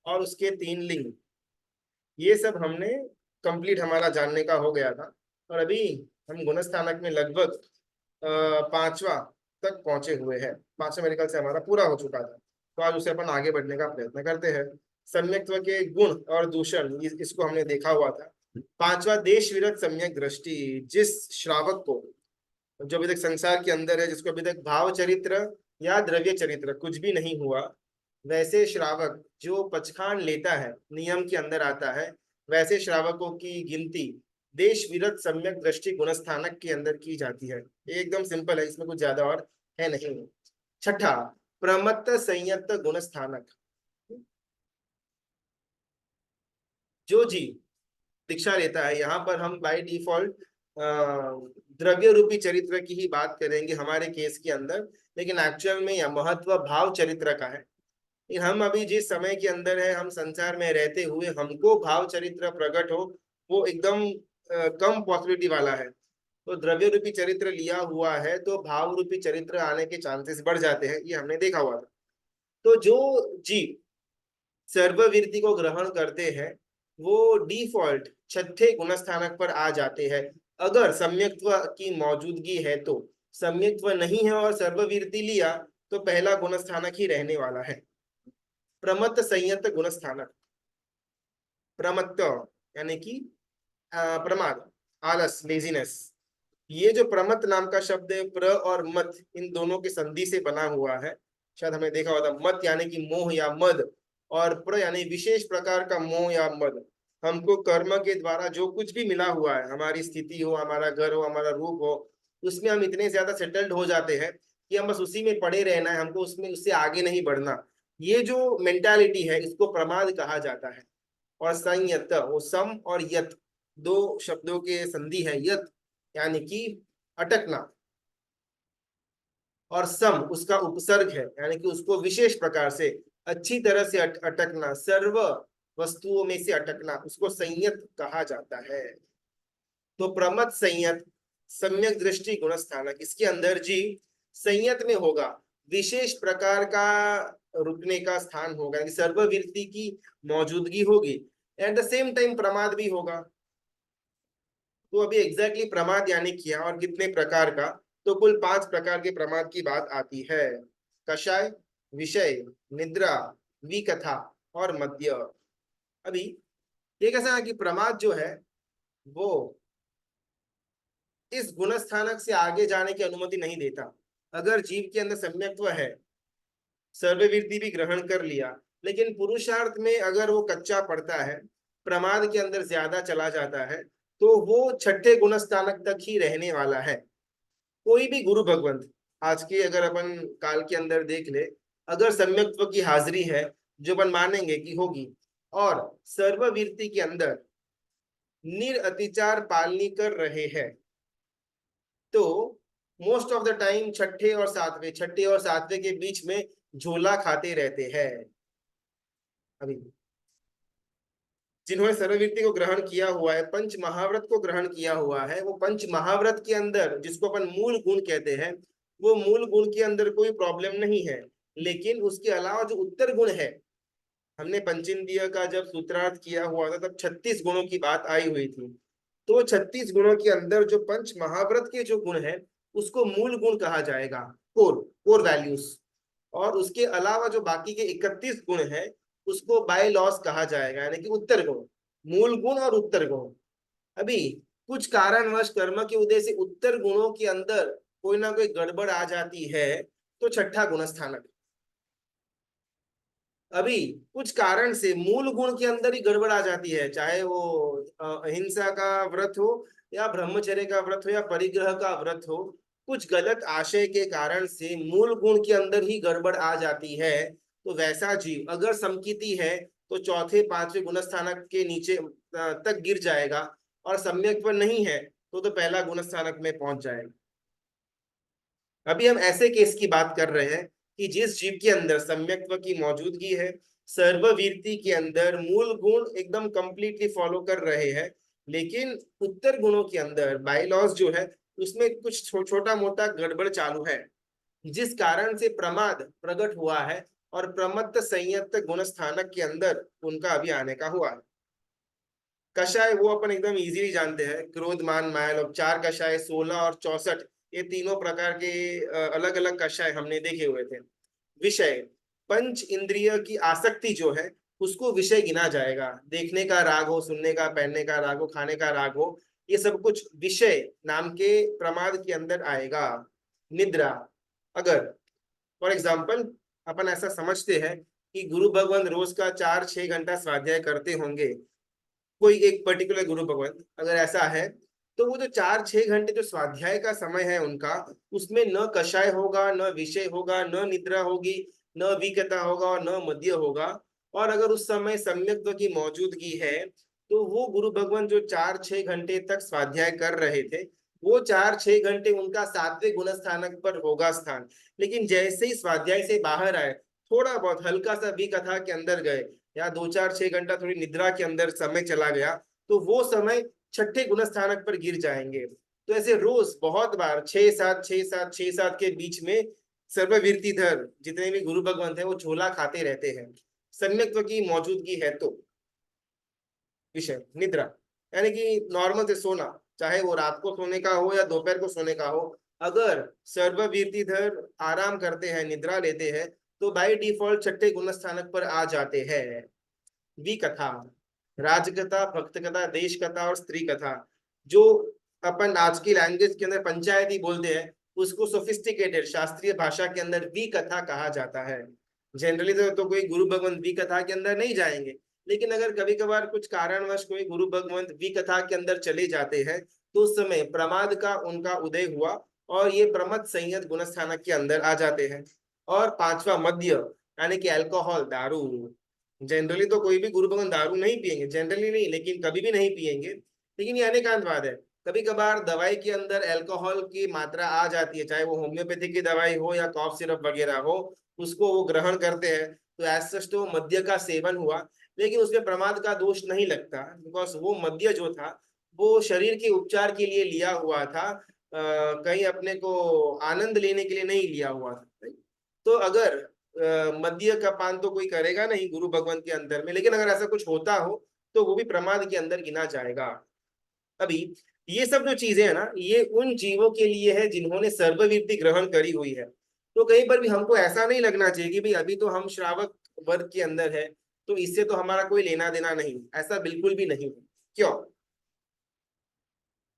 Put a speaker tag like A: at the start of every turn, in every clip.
A: और उसके 3 लिंग, ये सब हमने कंप्लीट हमारा जानने का हो गया था। और अभी हम गुणस्थानक में लगभग 5वां तक पहुंचे हुए हैं। 5वां मेरे ख्याल से हमारा पूरा हो चुका था, तो आज उसे अपन आगे बढ़ने का प्रयत्न करते हैं। सम्यक्त्व के गुण और दूषण, इसको हमने देखा हुआ था। 5वां देश विरत सम्यक दृष्टि, जिस श्रावक को, जो अभी तक संसार के अंदर है, जिसको अभी तक भाव चरित्र या द्रव्य चरित्र कुछ भी नहीं हुआ, वैसे श्रावक जो पचखान लेता है, नियम के अंदर आता है, वैसे श्रावकों की गिनती देश विरत सम्यक दृष्टि गुणस्थानक के अंदर की जाती है। ये एकदम सिंपल है, इसमें कुछ ज्यादा और है नहीं। छठा, प्रमत्त संयत गुणस्थानक, जो जी दीक्षा लेता है, यहाँ पर हम बाय डिफॉल्ट द्रव्य रूपी चरित्र की ही बात करेंगे हमारे केस के अंदर, लेकिन एक्चुअल में यह महत्व भाव चरित्र का है। हम अभी जिस समय के अंदर है, हम संसार में रहते हुए हमको भाव चरित्र प्रकट हो, वो एकदम कम पॉसिबिलिटी वाला है। तो द्रव्य रूपी चरित्र लिया हुआ है तो भाव रूपी चरित्र आने के चांसेस बढ़ जाते हैं, ये हमने देखा हुआ था। तो जो जीव सर्ववीरति को ग्रहण करते हैं, वो डिफॉल्ट छठे गुणस्थानक पर आ जाते हैं, अगर सम्यक्त्व की मौजूदगी है तो। सम्यक्त्व नहीं है और सर्ववीरति लिया तो पहला गुणस्थानक ही रहने वाला है। प्रमत्त संयत गुणस्थानक, प्रमत्त यानी कि प्रमाद, आलस, लेजीनेस। ये जो प्रमत्त नाम का शब्द है, प्र और मत इन दोनों के संधि से बना हुआ है। शायद हमने देखा होता, मत यानी कि मोह या मद, और प्र यानी विशेष प्रकार का मोह या मद। हमको कर्म के द्वारा जो कुछ भी मिला हुआ है, हमारी स्थिति हो, हमारा घर हो, हमारा रूप हो, उसमें हम इतने ज्यादा सेटल्ड हो जाते हैं कि हम बस उसी में पड़े रहना है, हमको उसमें उससे आगे नहीं बढ़ना। ये जो मेंटालिटी है, इसको प्रमाद कहा जाता है। और संयत, वो सम और यत दो शब्दों के संधि है। यत यानी कि अटकना, और सम उसका उपसर्ग है, यानी कि उसको विशेष प्रकार से अच्छी तरह से अटकना, सर्व वस्तुओं में से अटकना, उसको संयत कहा जाता है। तो प्रमत संयत सम्यक दृष्टि गुणस्थानक, इसके अंदर जी संयत में होगा, विशेष प्रकार का रुकने का स्थान होगा, यानी सर्ववृत्ति की मौजूदगी होगी। एट द सेम टाइम प्रमाद भी होगा। तो अभी एग्जैक्टली प्रमाद यानी क्या और कितने प्रकार का, तो कुल 5 प्रकार के प्रमाद की बात आती है। कषाय, विषय, निद्रा, विकथा और मद्य। अभी ये कैसा है कि प्रमाद जो है वो इस गुणस्थानक से आगे जाने की अनुमति नहीं देता। अगर जीव के अंदर सम्यक्त्व है, सर्ववृत्ति भी ग्रहण कर लिया, लेकिन पुरुषार्थ में अगर वो कच्चा पड़ता है, प्रमाद के अंदर ज्यादा चला जाता है, तो वो छठे गुणस्थानक तक ही रहने वाला है। कोई भी गुरु भगवंत, आज के अगर अपन काल के अंदर देख ले, अगर सम्यक्त्व की हाजिरी है, जो अपन मानेंगे कि होगी, और सर्ववृत्ति के अंदर निरअतिचार पालनी कर रहे हैं, तो मोस्ट ऑफ द टाइम छठे और सातवें के बीच में झोला खाते रहते हैं। अभी जिन्होंने सर्ववृत्ति को ग्रहण किया हुआ है, पंच महाव्रत को ग्रहण किया हुआ है, वो पंच महाव्रत के अंदर जिसको अपन मूल गुण कहते हैं, वो मूल गुण के अंदर कोई प्रॉब्लम नहीं है। लेकिन उसके अलावा जो उत्तर गुण है, हमने पंचेंद्रिय का जब सूत्रार्थ किया हुआ था तब 36 गुणों की बात आई हुई थी। तो 36 गुणों के अंदर जो पंच महाव्रत के जो गुण है, उसको मूल गुण कहा जाएगा, कोर कोर वैल्यूज। और उसके अलावा जो बाकी के 31 गुण है, उसको बाय लॉस कहा जाएगा, यानी कि उत्तर गुण, मूल गुण और उत्तर गुण। अभी कुछ कारणवश कर्म के उदय से उत्तर गुणों के अंदर कोई ना कोई गड़बड़ आ जाती है, तो छठा गुणस्थानक। अभी कुछ कारण से मूल गुण के अंदर ही गड़बड़ आ जाती है, चाहे वो अहिंसा का व्रत हो, या ब्रह्मचर्य का व्रत हो, या परिग्रह का व्रत हो, कुछ गलत आशय के कारण से मूल गुण के अंदर ही गड़बड़ आ जाती है, तो वैसा जीव अगर समकिति है तो चौथे पांचवें गुणस्थानक के नीचे तक गिर जाएगा, और सम्यक पर नहीं है तो पहला गुणस्थानक में पहुंच जाएगा। अभी हम ऐसे केस की बात कर रहे हैं कि जिस जीव के अंदर सम्यक्त्व की मौजूदगी है, सर्ववीरति के अंदर मूल गुण एकदम कंप्लीटली फॉलो कर रहे हैं, लेकिन उत्तर गुणों के अंदर बायलॉज जो है उसमें कुछ छोटा मोटा गड़बड़ चालू है, जिस कारण से प्रमाद प्रकट हुआ है, और प्रमत्त संयत गुण स्थानक के अंदर उनका अभी आने का हुआ है। कषाय वो अपन एकदम इजीली जानते हैं, क्रोध मान माया लोभ, 4 कषाय, 16 और 64, ये तीनों प्रकार के अलग अलग कषाय हमने देखे हुए थे। विषय, पंच इंद्रिय की आसक्ति जो है उसको विषय गिना जाएगा। देखने का राग हो, सुनने का, पहनने का राग हो, खाने का राग हो, ये सब कुछ विषय नाम के प्रमाद के अंदर आएगा। निद्रा, अगर फॉर एग्जाम्पल अपन ऐसा समझते हैं कि गुरु भगवान रोज का 4-6 घंटा स्वाध्याय करते होंगे, कोई एक पर्टिकुलर गुरु भगवंत अगर ऐसा है, तो वो जो 4-6 घंटे जो स्वाध्याय का समय है उनका, उसमें न कषाय होगा, न विषय होगा, न निद्रा होगी, न विकता होगा और न मद्य होगा। और अगर उस समय सम्यक्त्व की मौजूदगी है, तो वो गुरु भगवान जो 4-6 घंटे तक स्वाध्याय कर रहे थे, वो 4-6 घंटे उनका 7वें गुण स्थानक पर होगा स्थान। लेकिन जैसे ही स्वाध्याय से बाहर आए, थोड़ा बहुत हल्का सा विकथा के अंदर गए या 2-4-6 घंटा थोड़ी निद्रा के अंदर समय चला गया, तो वो समय 6ठे गुण स्थानक पर गिर जाएंगे। तो ऐसे रोज बहुत बार 6-7 के बीच में सर्ववीर्तिधर जितने भी गुरु भगवंत है वो झोला खाते रहते हैं, सम्यक्त्व की मौजूदगी है तो। विषय निद्रा, यानी कि नॉर्मल से सोना, चाहे वो रात को सोने का हो या दोपहर को सोने का हो, अगर सर्ववीर्तिधर आराम करते हैं, निद्रा लेते हैं, तो बाय डिफॉल्ट 6ठे गुण स्थानक पर आ जाते हैं। विकथा, राजकथा, भक्त कथा, देश कथा और स्त्री कथा, जो अपन आज की लैंग्वेज के अंदर पंचायती बोलते हैं, उसको सोफिस्टिकेटेड शास्त्रीय भाषा के अंदर विकथा कहा जाता है। जनरली तो कोई गुरु भगवंत विकथा के अंदर नहीं जाएंगे, लेकिन अगर कभी कभार कुछ कारणवश कोई गुरु भगवंत विकथा के अंदर चले जाते हैं, तो उस समय प्रमाद का उनका उदय हुआ और ये प्रमद संयत गुणस्थानक के अंदर आ जाते हैं। और पांचवा मद्य, यानी कि अल्कोहल, दारू। जनरली तो कोई भी गुरु भगवान दारू नहीं पियेंगे, जनरली नहीं, लेकिन कभी भी नहीं पियेंगे, लेकिन ये अनेकांत बात है। कभी कभार दवाई के अंदर अल्कोहल की मात्रा आ जाती है, चाहे वो होम्योपैथिक की दवाई हो या कॉफ सिरप वगैरह हो, उसको वो ग्रहण करते हैं, तो एज सच तो मद्य का सेवन हुआ, लेकिन उसमें प्रमाद का दोष नहीं लगता, बिकॉज वो मद्य जो था वो शरीर के उपचार के लिए लिया हुआ था, कहीं अपने को आनंद लेने के लिए नहीं लिया हुआ था। तो अगर मद्य का पान तो कोई करेगा नहीं गुरु भगवान के अंदर में, लेकिन अगर ऐसा कुछ होता हो तो वो भी प्रमाद के अंदर गिना जाएगा। अभी ये सब जो चीजें है ना, ये उन जीवों के लिए है जिन्होंने सर्ववीर्ति ग्रहण करी हुई है। तो कहीं पर भी हमको ऐसा नहीं लगना चाहिए कि भाई अभी तो हम श्रावक वर्ग के अंदर है, तो इससे तो हमारा कोई लेना देना नहीं, ऐसा बिल्कुल भी नहीं है। क्यों?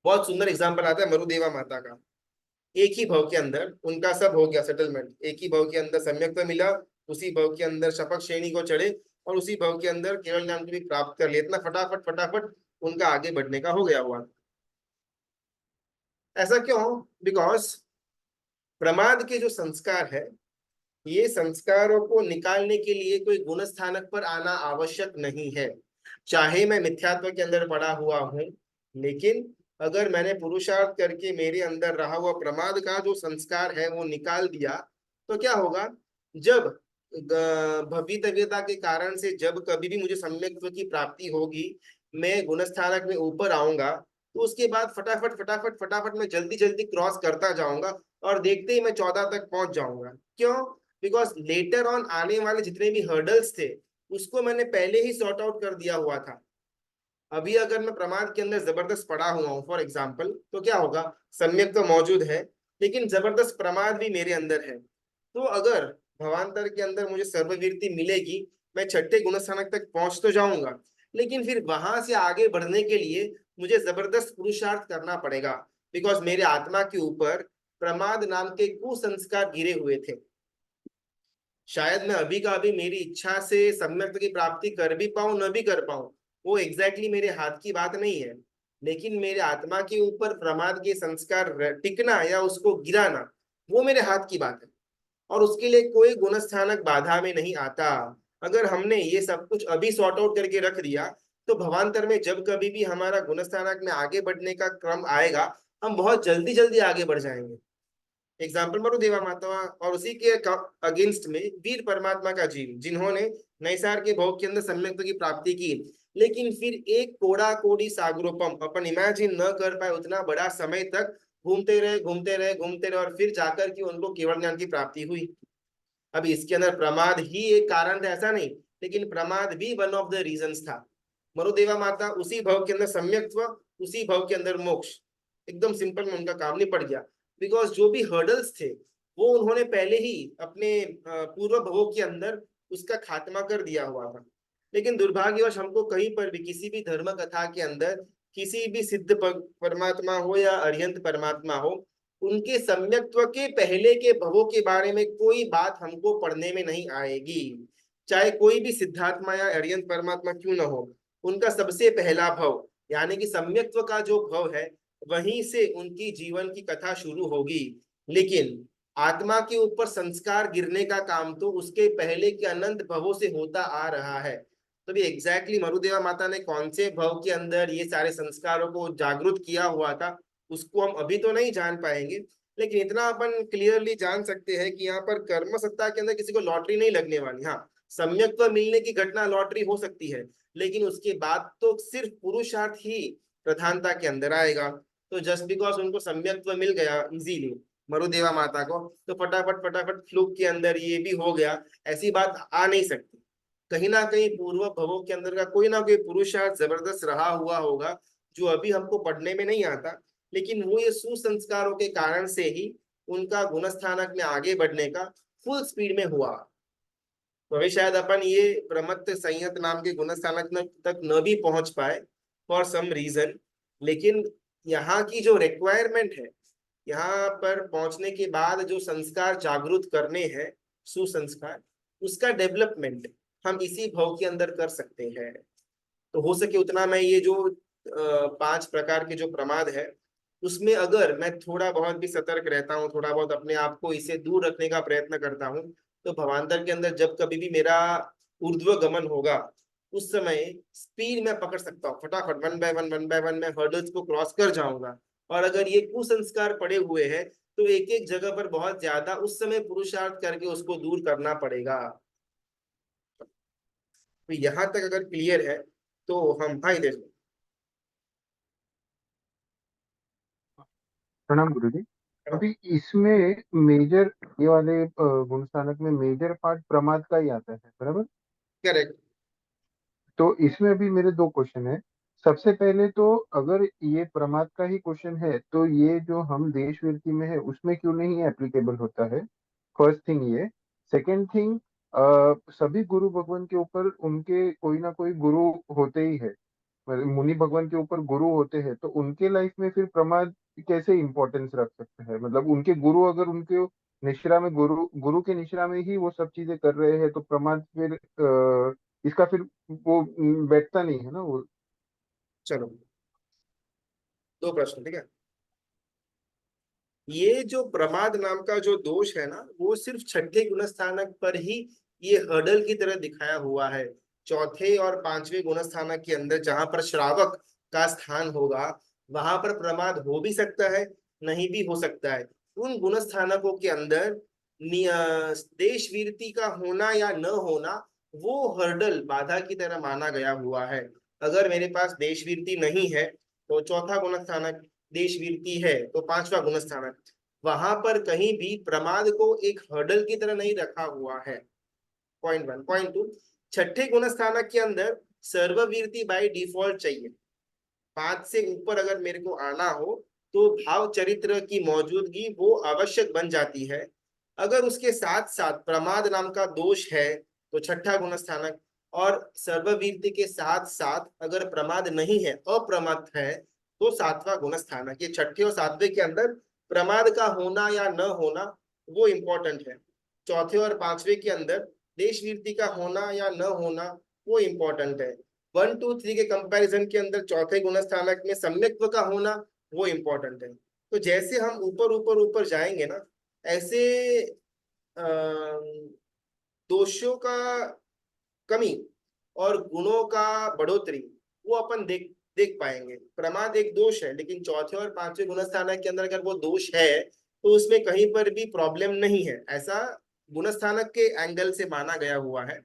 A: बहुत सुंदर एग्जाम्पल आता है मरुदेवा माता का। एक ही भव के अंदर उनका सब हो गया सेटलमेंट, एक ही भव के अंदर सम्यक तो मिला, उसी भव के अंदर शपथ श्रेणी को चढ़े और उसी भव के अंदर केवल ज्ञान को भी प्राप्त कर लिया, इतना फटाफट फटाफट उनका आगे बढ़ने का हो गया हुआ। ऐसा क्यों? बिकॉज प्रमाद के जो संस्कार है, ये संस्कारों को निकालने के लिए कोई गुण स्थानक पर आना आवश्यक नहीं है। चाहे मैं मिथ्यात्व के अंदर पड़ा हुआ हूं, लेकिन अगर मैंने पुरुषार्थ करके मेरे अंदर रहा हुआ प्रमाद का जो संस्कार है वो निकाल दिया, तो क्या होगा? जब भवितव्यता के कारण से जब कभी भी मुझे सम्यक्त्व की प्राप्ति होगी, मैं गुणस्थानक में ऊपर आऊंगा, तो उसके बाद फटाफट फटाफट फटाफट मैं जल्दी जल्दी क्रॉस करता जाऊंगा और देखते ही मैं 14 तक पहुंच जाऊंगा। क्यों? बिकॉज लेटर ऑन आने वाले जितने भी हर्डल्स थे उसको मैंने पहले ही सॉर्ट आउट कर दिया हुआ था। अभी अगर मैं प्रमाद के अंदर जबरदस्त पड़ा हुआ हूँ फॉर एग्जाम्पल, तो क्या होगा? सम्यक तो मौजूद है, लेकिन जबरदस्त प्रमाद भी मेरे अंदर है। तो अगर भवांतर के अंदर मुझे सर्ववीरति मिलेगी, मैं 6ठे गुणस्थानक तक पहुंच तो जाऊंगा, लेकिन फिर वहां से आगे बढ़ने के लिए मुझे जबरदस्त पुरुषार्थ करना पड़ेगा, बिकॉज मेरे आत्मा के ऊपर प्रमाद नाम के कुसंस्कार गिरे हुए थे। शायद मैं अभी का अभी मेरी इच्छा से सम्यक की प्राप्ति कर भी पाऊं, न भी कर पाऊं, वो एग्जैक्टली मेरे हाथ की बात नहीं है, लेकिन मेरे आत्मा के ऊपर प्रमाद के संस्कार टिकना या उसको गिराना, वो मेरे हाथ की बात है। और उसके लिए कोई गुणस्थानक बाधा में नहीं आता। अगर हमने ये सब कुछ अभी सॉर्ट आउट करके रख दिया, तो भवांतर में जब कभी भी हमारा गुणस्थानक में आगे बढ़ने का क्रम आएगा, हम बहुत जल्दी जल्दी आगे बढ़ जाएंगे। एग्जाम्पल मारो देवा माता, और उसी के अगेंस्ट में वीर परमात्मा का जीव, जिन्होंने नैसार के भोग के अंदर सम्यक्त्व की प्राप्ति की, लेकिन फिर एक कोड़ा कोड़ी सागरोपम अपन इमेजिन न कर पाए उतना बड़ा समय तक घूमते रहे घूमते रहे घूमते रहे, और फिर जाकर के उनको केवल ज्ञान की प्राप्ति हुई। अभी इसके अंदर प्रमाद ही एक कारण था ऐसा नहीं, लेकिन प्रमाद भी वन ऑफ द रीजंस था। मरुदेवा माता उसी भव के अंदर सम्यक्त्व, उसी भव के अंदर मोक्ष, एकदम सिंपल में उनका काम नहीं पड़ गया। बिकॉज जो भी हर्डल्स थे वो उन्होंने पहले ही अपने पूर्व भवों के अंदर उसका खात्मा कर दिया हुआ था। लेकिन दुर्भाग्यवश हमको कहीं पर भी किसी भी धर्म कथा के अंदर किसी भी सिद्ध परमात्मा हो या अर्यंत परमात्मा हो, उनके सम्यक्त्व के पहले के भवों के बारे में कोई बात हमको पढ़ने में नहीं आएगी। चाहे कोई भी सिद्धात्मा या अर्यंत परमात्मा क्यों न हो, उनका सबसे पहला भव यानी कि सम्यक्त्व का जो भव है वहीं से उनकी जीवन की कथा शुरू होगी। लेकिन आत्मा के ऊपर संस्कार गिरने का काम तो उसके पहले के अनंत भवों से होता आ रहा है। तो भी एग्जैक्टली मरुदेवा माता ने कौन से भव के अंदर ये सारे संस्कारों को जागृत किया हुआ था उसको हम अभी तो नहीं जान पाएंगे, लेकिन इतना अपन क्लियरली जान सकते हैं कि यहाँ पर कर्म सत्ता के अंदर किसी को लॉटरी नहीं लगने वाली। हाँ, सम्यक्त्व मिलने की घटना लॉटरी हो सकती है, लेकिन उसके बाद तो सिर्फ पुरुषार्थ ही प्रधानता के अंदर आएगा। तो जस्ट बिकॉज उनको सम्यक्त्व मिल गया इजीली मरुदेवा माता को, तो फटाफट फटाफट फ्लूक के अंदर ये भी हो गया, ऐसी बात आ नहीं सकती। कहीं ना कहीं पूर्व भवों के अंदर का कोई ना कोई पुरुषार्थ जबरदस्त रहा हुआ होगा जो अभी हमको पढ़ने में नहीं आता, लेकिन वो ये सुसंस्कारों के कारण से ही उनका गुणस्थानक में आगे बढ़ने का फुल स्पीड में हुआ। तो अभी शायद अपन ये प्रमत्त संयत नाम के गुणस्थानक तक न भी पहुंच पाए फॉर सम रीजन, लेकिन यहाँ की जो रिक्वायरमेंट है, यहाँ पर पहुंचने के बाद जो संस्कार जागृत करने हैं, सुसंस्कार, उसका डेवलपमेंट हम इसी भव के अंदर कर सकते हैं। तो हो सके उतना मैं ये जो 5 प्रकार के जो प्रमाद है उसमें अगर मैं थोड़ा बहुत भी सतर्क रहता हूँ, थोड़ा बहुत अपने आप को इसे दूर रखने का प्रयत्न करता हूँ, तो भवांतर के अंदर जब कभी भी मेरा ऊर्ध्व गमन होगा उस समय स्पीड में पकड़ सकता हूँ, फटाफट वन बाय वन मैं हर्डल्स को क्रॉस कर जाऊंगा। और अगर ये कुसंस्कार पड़े हुए हैं तो एक एक जगह पर बहुत ज्यादा उस समय पुरुषार्थ करके उसको दूर करना पड़ेगा। तो यहाँ तक अगर क्लियर है तो हम भाई देखो।
B: प्रणाम गुरुजी। अभी इसमें मेजर, ये वाले गुणस्थानक में मेजर पार्ट प्रमाद का ही आता है, बराबर?
A: करेक्ट।
B: तो इसमें अभी मेरे दो क्वेश्चन है। सबसे पहले तो अगर ये प्रमाद का ही क्वेश्चन है तो ये जो हम देश विरति में है उसमें क्यों नहीं एप्लीकेबल होता है? फर्स्ट थिंग ये। सेकंड थिंग, सभी गुरु भगवान के ऊपर उनके कोई ना कोई गुरु होते ही है, मुनि भगवान के ऊपर गुरु होते हैं, तो उनके लाइफ में फिर प्रमाद कैसे इंपॉर्टेंस रख सकते हैं? मतलब उनके गुरु अगर उनके निश्रा में, गुरु गुरु के निश्रा में ही वो सब चीजें कर रहे हैं तो प्रमाद फिर इसका फिर वो बैठता नहीं है ना वो।
A: चलो, 2 प्रश्न, ठीक है। ये जो प्रमाद नाम का जो दोष है ना वो सिर्फ छठे गुणस्थानक पर ही ये हर्डल की तरह दिखाया हुआ है। चौथे और पांचवे गुणस्थानक के अंदर जहां पर श्रावक का स्थान होगा वहां पर प्रमाद हो भी सकता है, नहीं भी हो सकता है। उन गुणस्थानकों के अंदर देश वीरती का होना या न होना वो हर्डल बाधा की तरह माना गया हुआ है। अगर मेरे पास देश वीरती नहीं है तो चौथा गुणस्थानक, देश वीरती है तो पांचवा गुणस्थानक, वहां पर कहीं भी प्रमाद को एक हर्डल की तरह नहीं रखा हुआ है। Point one. पॉइंट टू, छठे गुणस्थानक के अंदर सर्ववीरती बाय डिफॉल्ट चाहिए। 5 से ऊपर अगर मेरे को आना हो तो भाव चरित्र की मौजूदगी वो आवश्यक बन जाती है। अगर उसके साथ साथ प्रमाद नाम का दोष है तो छठा गुणस्थानक, और सर्ववीरती के साथ साथ अगर प्रमाद नहीं है, अप्रमाद है, तो सातवां गुणस्थानक। ये छठे और सातवें के अंदर प्रमाद का होना या न होना वो इंपॉर्टेंट है। चौथे और पांचवें के अंदर देशवीरती का होना या न होना वो इंपॉर्टेंट है। 1 2 3 के कंपैरिजन के अंदर चौथे गुणस्थानक में सम्यक्त्व का होना वो इंपॉर्टेंट है। तो जैसे हम ऊपर ऊपर ऊपर जाएंगे ना, ऐसे दोषों का कमी और गुणों का बढ़ोतरी वो अपन देख देख पाएंगे। प्रमाद एक दोष है, लेकिन चौथे और पांचवें गुणस्थानक के अंदर अगर वो दोष है तो उसमें कहीं पर भी प्रॉब्लम नहीं है, ऐसा गुणस्थानक के एंगल से माना गया हुआ है।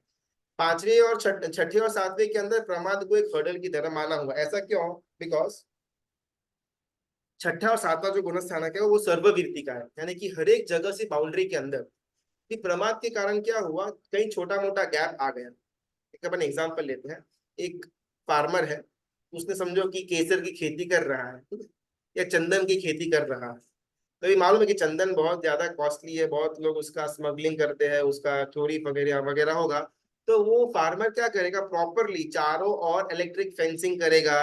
A: पांचवें और छठे और सातवें के अंदर प्रमाद को एक हर्डल की तरह माना हुआ, ऐसा क्यों? बिकॉज छठा और सातवां जो गुणस्थानक है वो सर्ववीरती का है, यानी कि हर एक जगह से बाउंड्री के अंदर कि प्रमाद के कारण क्या हुआ, कहीं छोटा मोटा गैप आ गया। एक अपन एग्जांपल लेते हैं। एक फार्मर है, उसने समझो कि केसर की खेती कर रहा है या चंदन की खेती कर रहा है। तो ये मालूम है कि चंदन बहुत ज्यादा कॉस्टली है, बहुत लोग उसका स्मगलिंग करते हैं, उसका चोरी वगैरह वगैरह होगा। तो वो फार्मर क्या करेगा, प्रॉपरली चारों और इलेक्ट्रिक फेंसिंग करेगा,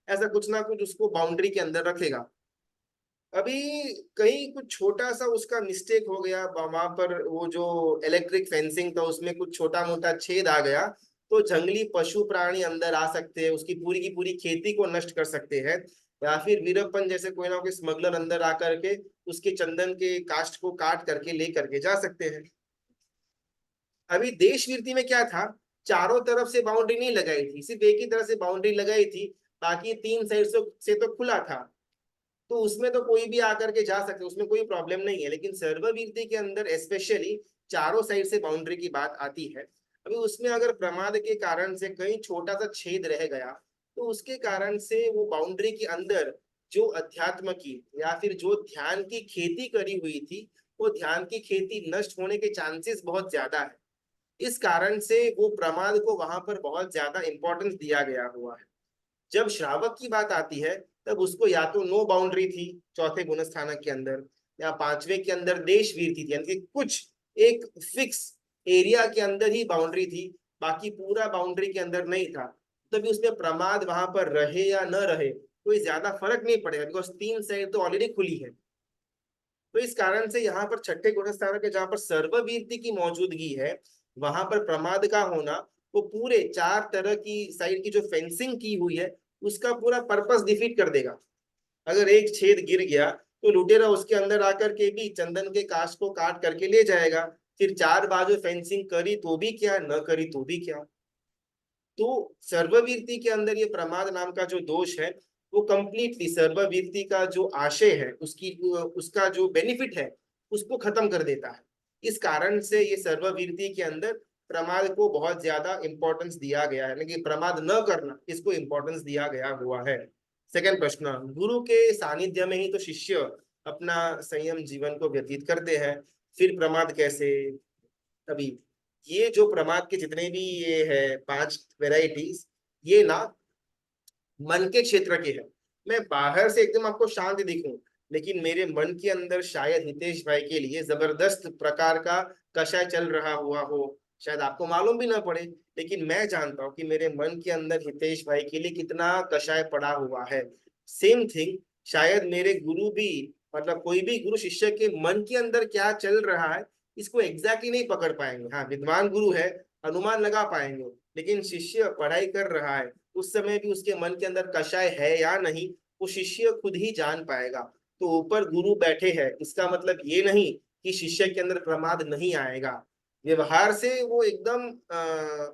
A: ऐसा कुछ ना कुछ उसको बाउंड्री के अंदर रखेगा। अभी कहीं कुछ छोटा सा उसका मिस्टेक हो गया, वहां पर वो जो इलेक्ट्रिक फेंसिंग था उसमें कुछ छोटा मोटा छेद आ गया, तो जंगली पशु प्राणी अंदर आ सकते हैं, उसकी पूरी की पूरी खेती को नष्ट कर सकते हैं। या फिर वीरप्पन जैसे कोई ना कोई स्मगलर अंदर आकर के उसके चंदन के कास्ट को काट करके ले करके जा सकते हैं। अभी देश वीरती में क्या था, चारों तरफ से बाउंड्री नहीं लगाई थी, सिर्फ एक ही तरफ से बाउंड्री लगाई थी, बाकी तीन साइड से तो खुला था। तो उसमें तो कोई भी आकर के जा सकते, उसमें कोई प्रॉब्लम नहीं है। लेकिन सर्ववीरती के अंदर स्पेशली चारों साइड से बाउंड्री की बात आती है। अभी उसमें अगर प्रमाद के कारण से कहीं छोटा सा छेद रह गया, तो उसके कारण से वो बाउंड्री के अंदर जो अध्यात्म की या फिर जो ध्यान की खेती करी हुई थी, वो ध्यान की खेती नष्ट होने के चांसेस बहुत ज्यादा है। इस कारण से वो प्रमाद को वहां पर बहुत ज्यादा इंपॉर्टेंस दिया गया हुआ है। जब श्रावक की बात आती है, तब उसको या तो नो बाउंड्री थी चौथे गुणस्थानक के अंदर, या पांचवे के अंदर देश वीरती थी, यानी कि कुछ एक फिक्स एरिया के अंदर ही बाउंड्री थी, बाकी पूरा बाउंड्री के अंदर नहीं था। तभी उसमें प्रमाद वहां पर रहे या न रहे कोई ज्यादा फर्क नहीं पड़ेगा, बिकॉज तीन साइड तो ऑलरेडी खुली है। तो इस कारण से यहाँ पर छठे गुणस्थानक के जहाँ पर सर्ववीरती की मौजूदगी है, वहां पर प्रमाद का होना वो पूरे चार तरह की साइड की जो फेंसिंग की हुई है उसका पूरा पर्पस डिफीट कर देगा। अगर एक छेद गिर गया तो लुटेरा उसके अंदर आकर के भी चंदन के काश को काट करके ले जाएगा। फिर चार बाजू फेंसिंग करी तो भी क्या, न करी तो भी क्या। तो सर्ववीरती के अंदर ये प्रमाद नाम का जो दोष है, वो कंप्लीटली सर्ववीरती का जो आशय है, उसकी उसका जो बेनिफिट है उसको खत्म कर देता है। इस कारण से ये सर्ववीरती के अंदर प्रमाद को बहुत ज्यादा इंपॉर्टेंस दिया गया है, लेकिन प्रमाद न करना इसको इंपॉर्टेंस दिया गया हुआ है। सेकंड प्रश्न, गुरु के सानिध्य में ही तो शिष्य अपना संयम जीवन को व्यतीत करते हैं, फिर प्रमाद कैसे। अभी ये जो प्रमाद के जितने भी ये है पांच वेराइटीज, ये ना मन के क्षेत्र के हैं। मैं बाहर से एकदम आपको शांत दिखूं, लेकिन मेरे मन के अंदर शायद हितेश भाई के लिए जबरदस्त प्रकार का कषाय चल रहा हुआ हो, शायद आपको मालूम भी ना पड़े। लेकिन मैं जानता हूँ कि मेरे मन के अंदर हितेश भाई के लिए कितना कषाय पड़ा हुआ है। सेम थिंग शायद मेरे गुरु भी, मतलब कोई भी गुरु शिष्य के मन के अंदर क्या चल रहा है इसको एग्जैक्टली नहीं पकड़ पाएंगे। हाँ, विद्वान गुरु है, अनुमान लगा पाएंगे। लेकिन शिष्य पढ़ाई कर रहा है, उस समय भी उसके मन के अंदर कषाय है या नहीं, वो शिष्य खुद ही जान पाएगा। तो ऊपर गुरु बैठे हैं इसका मतलब ये नहीं कि शिष्य के अंदर प्रमाद नहीं आएगा। व्यवहार से वो एकदम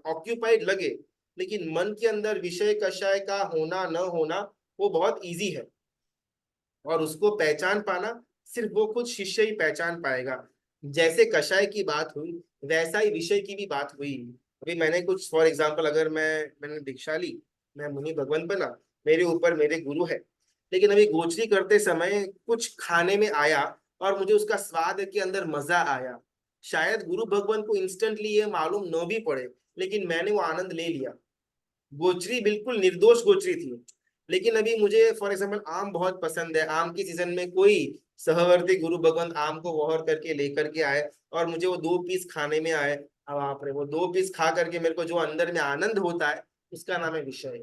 A: ऑक्यूपाइड लगे, लेकिन मन के अंदर विषय कषाय का होना न होना वो बहुत इजी है। और उसको पहचान पाना सिर्फ वो खुद शिष्य ही पहचान पाएगा। जैसे कषाय की बात हुई, वैसा ही विषय की भी बात हुई। अभी मैंने कुछ फॉर एग्जांपल, अगर मैंने दीक्षा ली, मैं मुनि भगवंत बना, मेरे ऊपर मेरे गुरु है, लेकिन अभी गोचरी करते समय कुछ खाने में आया और मुझे उसका स्वाद के अंदर मजा आया। शायद गुरु भगवान को इंस्टेंटली ये मालूम न भी पड़े, लेकिन मैंने वो आनंद ले लिया। गोचरी बिल्कुल निर्दोष गोचरी थी। लेकिन अभी मुझे फॉर एग्जाम्पल आम बहुत पसंद है, आम की सीजन में कोई सहवर्ती गुरु भगवंत आम को वहर करके लेकर के आए और मुझे वो दो पीस खाने में आए। अब आप रे वो दो पीस खा करके मेरे को जो अंदर में आनंद होता है उसका नाम है विषय।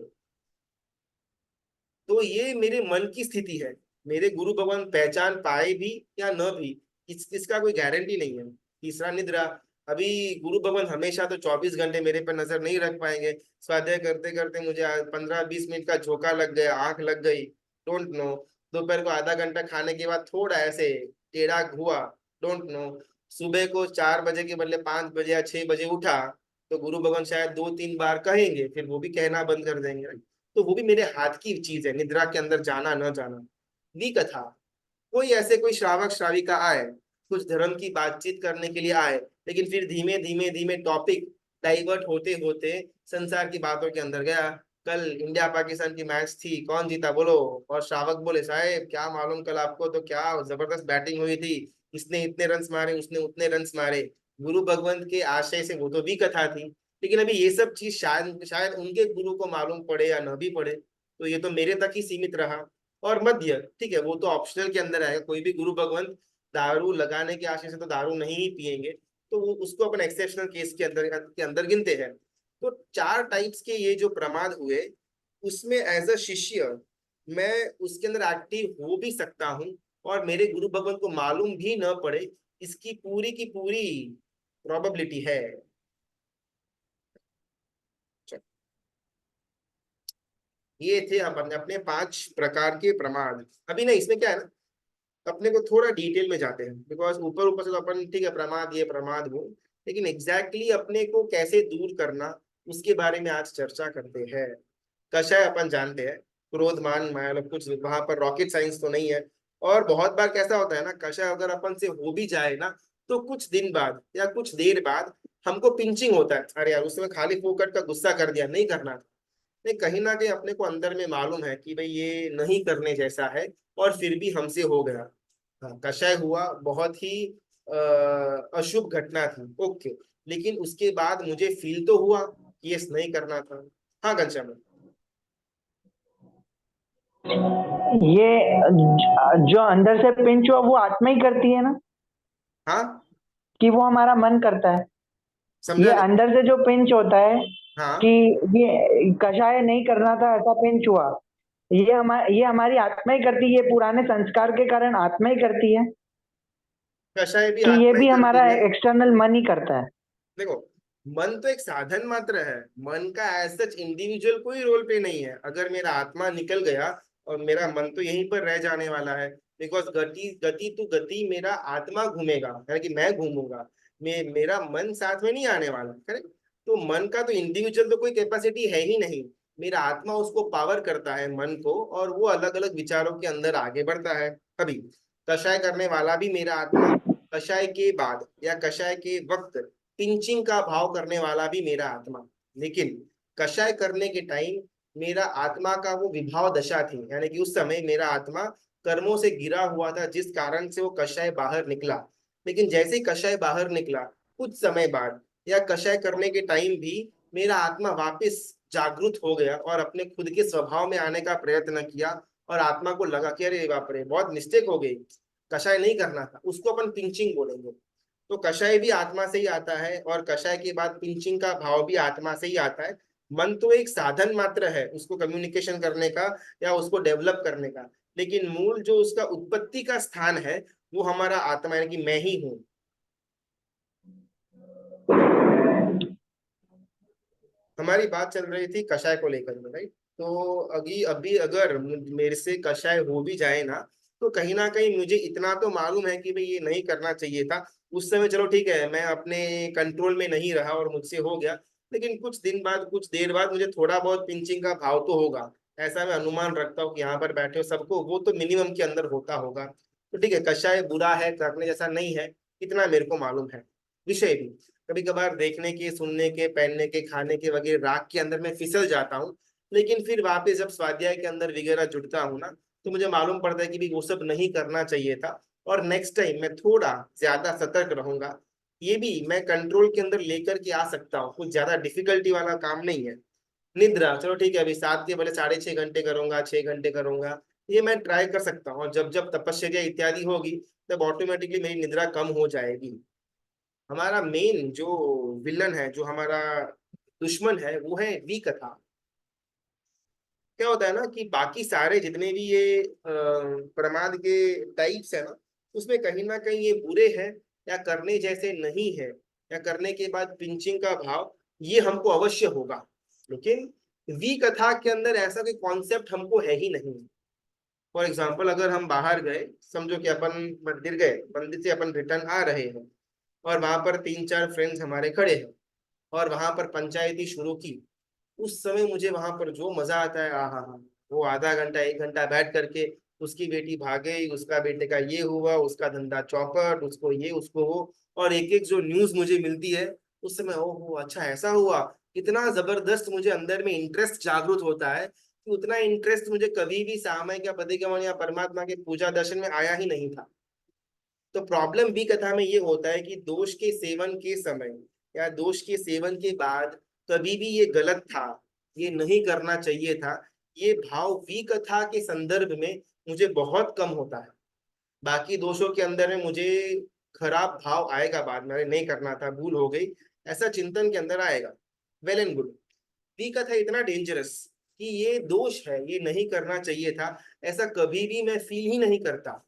A: तो ये मेरे मन की स्थिति है। मेरे गुरु भगवान पहचान पाए भी या न भी, इसका कोई गारंटी नहीं है। तीसरा निद्रा। अभी गुरु भगवान हमेशा तो 24 घंटे मेरे पर नजर नहीं रख पाएंगे। स्वाध्याय करते करते मुझे 15-20 मिनट का झोंका लग गया, आंख लग गई, डोंट नो। दोपहर को आधा घंटा खाने के बाद थोड़ा ऐसे टेढ़ा हुआ, डोंट नो। सुबह को 4 बजे के बदले 5 बजे या 6 बजे उठा, तो गुरु भगवान शायद 2-3 बार कहेंगे, फिर वो भी कहना बंद कर देंगे। तो वो भी मेरे हाथ की चीज है, निद्रा के अंदर जाना न जाना। विकथा, कोई ऐसे कोई श्रावक श्राविका आए, कुछ धर्म की बातचीत करने के लिए आए, लेकिन फिर धीमे धीमे धीमे टॉपिक डाइवर्ट होते होते संसार की बातों के अंदर गया। कल इंडिया पाकिस्तान की मैच थी, कौन जीता बोलो, और श्रावक बोले साहब क्या मालूम, कल आपको तो क्या जबरदस्त बैटिंग हुई थी, इसने इतने रन मारे उसने उतने रन मारे। गुरु भगवंत के आशय से वो तो भी कथा थी, लेकिन अभी ये सब चीज शायद शायद उनके गुरु को मालूम पड़े या न भी पड़े, तो ये तो मेरे तक ही सीमित रहा। और मद्य ठीक है, वो तो ऑप्शनल के अंदर आएगा, कोई भी गुरु भगवंत दारू लगाने के आशय से तो दारू नहीं ही पियेंगे, तो वो उसको अपन एक्सेप्शनल केस के अंदर गिनते हैं। तो चार टाइप्स के ये जो प्रमाद हुए, उसमें एज अ शिष्य मैं उसके अंदर एक्टिव हो भी सकता हूँ, और मेरे गुरु भगवंत को मालूम भी न पड़े, इसकी पूरी की पूरी प्रोबेबिलिटी है। ये थे हम अपने अपने पांच प्रकार के प्रमाद। अभी नहीं, इसमें क्या है ना, अपने को थोड़ा डिटेल में जाते हैं, बिकॉज ऊपर ऊपर से तो अपन ठीक है प्रमाद ये प्रमाद वो, लेकिन एग्जैक्टली exactly अपने को कैसे दूर करना, उसके बारे में आज चर्चा करते हैं। कषाय अपन जानते हैं, क्रोध मान माया लोग, कुछ वहां पर रॉकेट साइंस तो नहीं है। और बहुत बार कैसा होता है ना, कषाय अगर अपन से हो भी जाए ना, तो कुछ दिन बाद या कुछ देर बाद हमको पिंचिंग होता है, अरे यार उसमें खाली फोकट का गुस्सा कर दिया, नहीं करना था। नहीं, कहीं ना कहीं अपने को अंदर में मालूम है कि भाई ये नहीं करने जैसा है, और फिर भी हमसे हो गया। हाँ, कषाय हुआ, बहुत ही अशुभ घटना थी, ओके, लेकिन उसके बाद मुझे फील तो हुआ कि ये नहीं करना था। हाँ घनश्याम।
C: ये जो अंदर से पिंच हुआ वो आत्मा ही करती है ना,
A: हाँ,
C: कि वो हमारा मन करता है?
A: समझा
C: ये
A: नहीं।
C: अंदर से जो पिंच होता है कि
A: हाँ,
C: ये कषाय नहीं करना था, ऐसा पिंच हुआ, ये हमारी आत्मा ही करती है, ये पुराने संस्कार के कारण आत्मा ही करती है,
A: कषाय भी
C: कि ये
A: आत्मा ही
C: भी
A: करती
C: हमारा
A: है।
C: एक्सटर्नल मन ही करता है?
A: देखो, मन तो एक साधन मात्र है, मन का एज सच इंडिविजुअल कोई रोल प्ले नहीं है। अगर मेरा आत्मा निकल गया और मेरा मन तो यहीं पर रह जाने वाला है, बिकॉज गति गति टू गति मेरा आत्मा घूमेगा, यानी कि मैं घूमूंगा, मेरा मन साथ में नहीं आने वाला, करेक्ट। तो मन का तो इंडिविजुअल तो कोई कैपेसिटी है ही नहीं, मेरा आत्मा उसको पावर करता है मन को, और वो अलग अलग विचारों के अंदर आगे बढ़ता है। अभी कषाय करने वाला भी मेरा आत्मा, कषाय के बाद या कषाय के वक्त पिंचिंग का भाव करने वाला भी मेरा आत्मा। लेकिन कषाय करने के टाइम मेरा आत्मा का वो विभाव दशा थी, यानी कि उस समय मेरा आत्मा कर्मों से गिरा हुआ था, जिस कारण से वो कषाय बाहर निकला। लेकिन जैसे ही कषाय बाहर निकला, कुछ समय बाद या कषाय करने के टाइम भी मेरा आत्मा वापस जागृत हो गया और अपने खुद के स्वभाव में आने का प्रयत्न किया, और आत्मा को लगा कि अरे बाप रे बहुत मिस्टेक हो गई, कषाय नहीं करना था, उसको अपन पिंचिंग बोलेंगे। तो कषाय भी आत्मा से ही आता है, और कषाय के बाद पिंचिंग का भाव भी आत्मा से ही आता है। मन तो एक साधन मात्र है उसको कम्युनिकेशन करने का या उसको डेवलप करने का, लेकिन मूल जो उसका उत्पत्ति का स्थान है वो हमारा आत्मा, यानी कि मैं ही हूँ। हमारी बात चल रही थी कषाय को लेकर में, राइट। तो अभी अभी अगर मेरे से कषाय हो भी जाए ना, तो कहीं ना कहीं मुझे इतना तो मालूम है कि भाई ये नहीं करना चाहिए था उस समय, चलो ठीक है मैं अपने कंट्रोल में नहीं रहा और मुझसे हो गया, लेकिन कुछ दिन बाद कुछ देर बाद मुझे थोड़ा बहुत पिंचिंग का भाव तो होगा। ऐसा मैं अनुमान रखता हूँ कि यहाँ पर बैठे हो सबको वो तो मिनिमम के अंदर होता होगा। तो ठीक है, कषाय बुरा है, करने जैसा नहीं है, इतना मेरे को मालूम है। विषय भी कभी कभार देखने के, सुनने के, पहनने के, खाने के वगैरह राग के अंदर मैं फिसल जाता हूँ, लेकिन फिर वापस जब स्वाध्याय के अंदर वगैरह जुड़ता हूँ ना, तो मुझे मालूम पड़ता है कि भी वो सब नहीं करना चाहिए था, और नेक्स्ट टाइम मैं थोड़ा ज्यादा सतर्क रहूंगा। ये भी मैं कंट्रोल के अंदर लेकर के आ सकता हूँ, कुछ ज्यादा डिफिकल्टी वाला काम नहीं है। निद्रा चलो ठीक है, अभी 7 के बजाय 6.5 घंटे करूंगा, 6 घंटे करूंगा, ये मैं ट्राई कर सकता हूँ, और जब जब तपस्या इत्यादि होगी तब ऑटोमेटिकली मेरी निद्रा कम हो जाएगी। हमारा मेन जो विलन है, जो हमारा दुश्मन है, वो है विकथा। क्या होता है ना कि बाकी सारे जितने भी ये प्रमाद के टाइप्स है ना, उसमें कहीं ना कहीं ये बुरे हैं या करने जैसे नहीं है, या करने के बाद पिंचिंग का भाव ये हमको अवश्य होगा। लेकिन वी कथा के अंदर ऐसा कोई कॉन्सेप्ट हमको है ही नहीं। फॉर एग्जाम्पल अगर हम बाहर गए, समझो कि अपन मंदिर गए, मंदिर से अपन रिटर्न आ रहे हैं, और वहां पर 3-4 फ्रेंड्स हमारे खड़े हैं, और वहां पर पंचायती शुरू की, उस समय मुझे वहां पर जो मजा आता है, आ हा, वो आधा घंटा 1 घंटा बैठ करके उसकी बेटी भाग गई, उसका बेटे का ये हुआ, उसका धंधा चौपट, उसको ये उसको वो, और एक एक जो न्यूज मुझे मिलती है उस समय, ओहो अच्छा ऐसा हुआ, इतना जबरदस्त मुझे अंदर में इंटरेस्ट जागृत होता है कि उतना इंटरेस्ट मुझे कभी भी सामयिक या पतिक्रमण या परमात्मा के पूजा दर्शन में आया ही नहीं था। तो प्रॉब्लम भी कथा में ये होता है कि दोष के सेवन के समय या दोष के सेवन के बाद कभी भी ये गलत था, ये नहीं करना चाहिए था, ये भाव वी कथा के संदर्भ में मुझे बहुत कम होता है। बाकी दोषों के अंदर में मुझे खराब भाव आएगा, बाद में नहीं करना था, भूल हो गई, ऐसा चिंतन के अंदर आएगा। Well and good. वी कथा इतना डेंजरस कि ये दोष है, ये नहीं करना चाहिए था, ऐसा कभी भी मैं फील ही नहीं करता।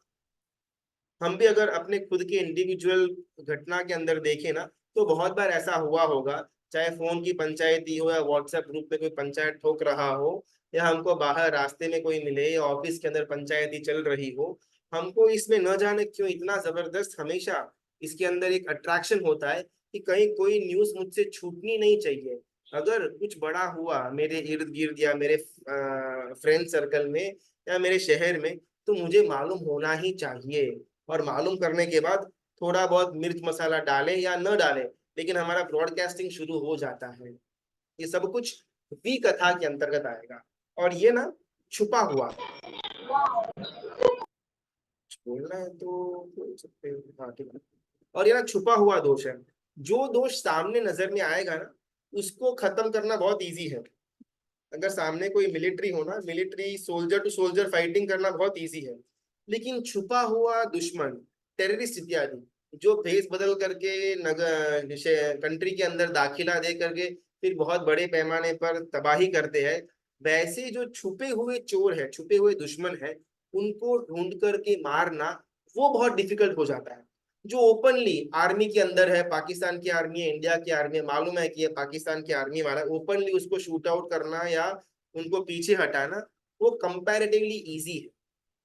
A: हम भी अगर अपने खुद के इंडिविजुअल घटना के अंदर देखें ना, तो बहुत बार ऐसा हुआ होगा, चाहे फोन की पंचायती हो या व्हाट्सएप ग्रुप पे कोई पंचायत ठोक रहा हो, या हमको बाहर रास्ते में कोई मिले या ऑफिस के अंदर पंचायती चल रही हो, हमको इसमें न जाने क्यों इतना जबरदस्त हमेशा इसके अंदर एक अट्रैक्शन होता है कि कहीं कोई न्यूज मुझसे छूटनी नहीं चाहिए। अगर कुछ बड़ा हुआ मेरे इर्द गिर्द या मेरे फ्रेंड सर्कल में या मेरे शहर में, तो मुझे मालूम होना ही चाहिए। और मालूम करने के बाद थोड़ा बहुत मिर्च मसाला डालें या न डालें, लेकिन हमारा ब्रॉडकास्टिंग शुरू हो जाता है। ये सब कुछ वी कथा के अंतर्गत आएगा। और ये ना छुपा हुआ है, बोलना है तो बोल सकते हो, हाँ ठीक है। और ये ना छुपा हुआ दोष है, जो दोष सामने नजर में आएगा ना, उसको खत्म करना बहुत इजी है। अगर सामने कोई मिलिट्री हो ना, military soldier to soldier fighting करना बहुत इजी है। लेकिन छुपा हुआ दुश्मन, टेररिस्ट इत्यादि, जो भेष बदल करके कंट्री के अंदर दाखिला दे करके फिर बहुत बड़े पैमाने पर तबाही करते हैं, वैसे जो छुपे हुए चोर है, छुपे हुए दुश्मन है, उनको ढूंढ करके मारना वो बहुत डिफिकल्ट हो जाता है। जो ओपनली आर्मी के अंदर है, पाकिस्तान की आर्मी है, इंडिया की आर्मी है, मालूम है कि ये पाकिस्तान की आर्मी वाला, ओपनली उसको शूट आउट करना या उनको पीछे हटाना वो कंपैरेटिवली इजी है।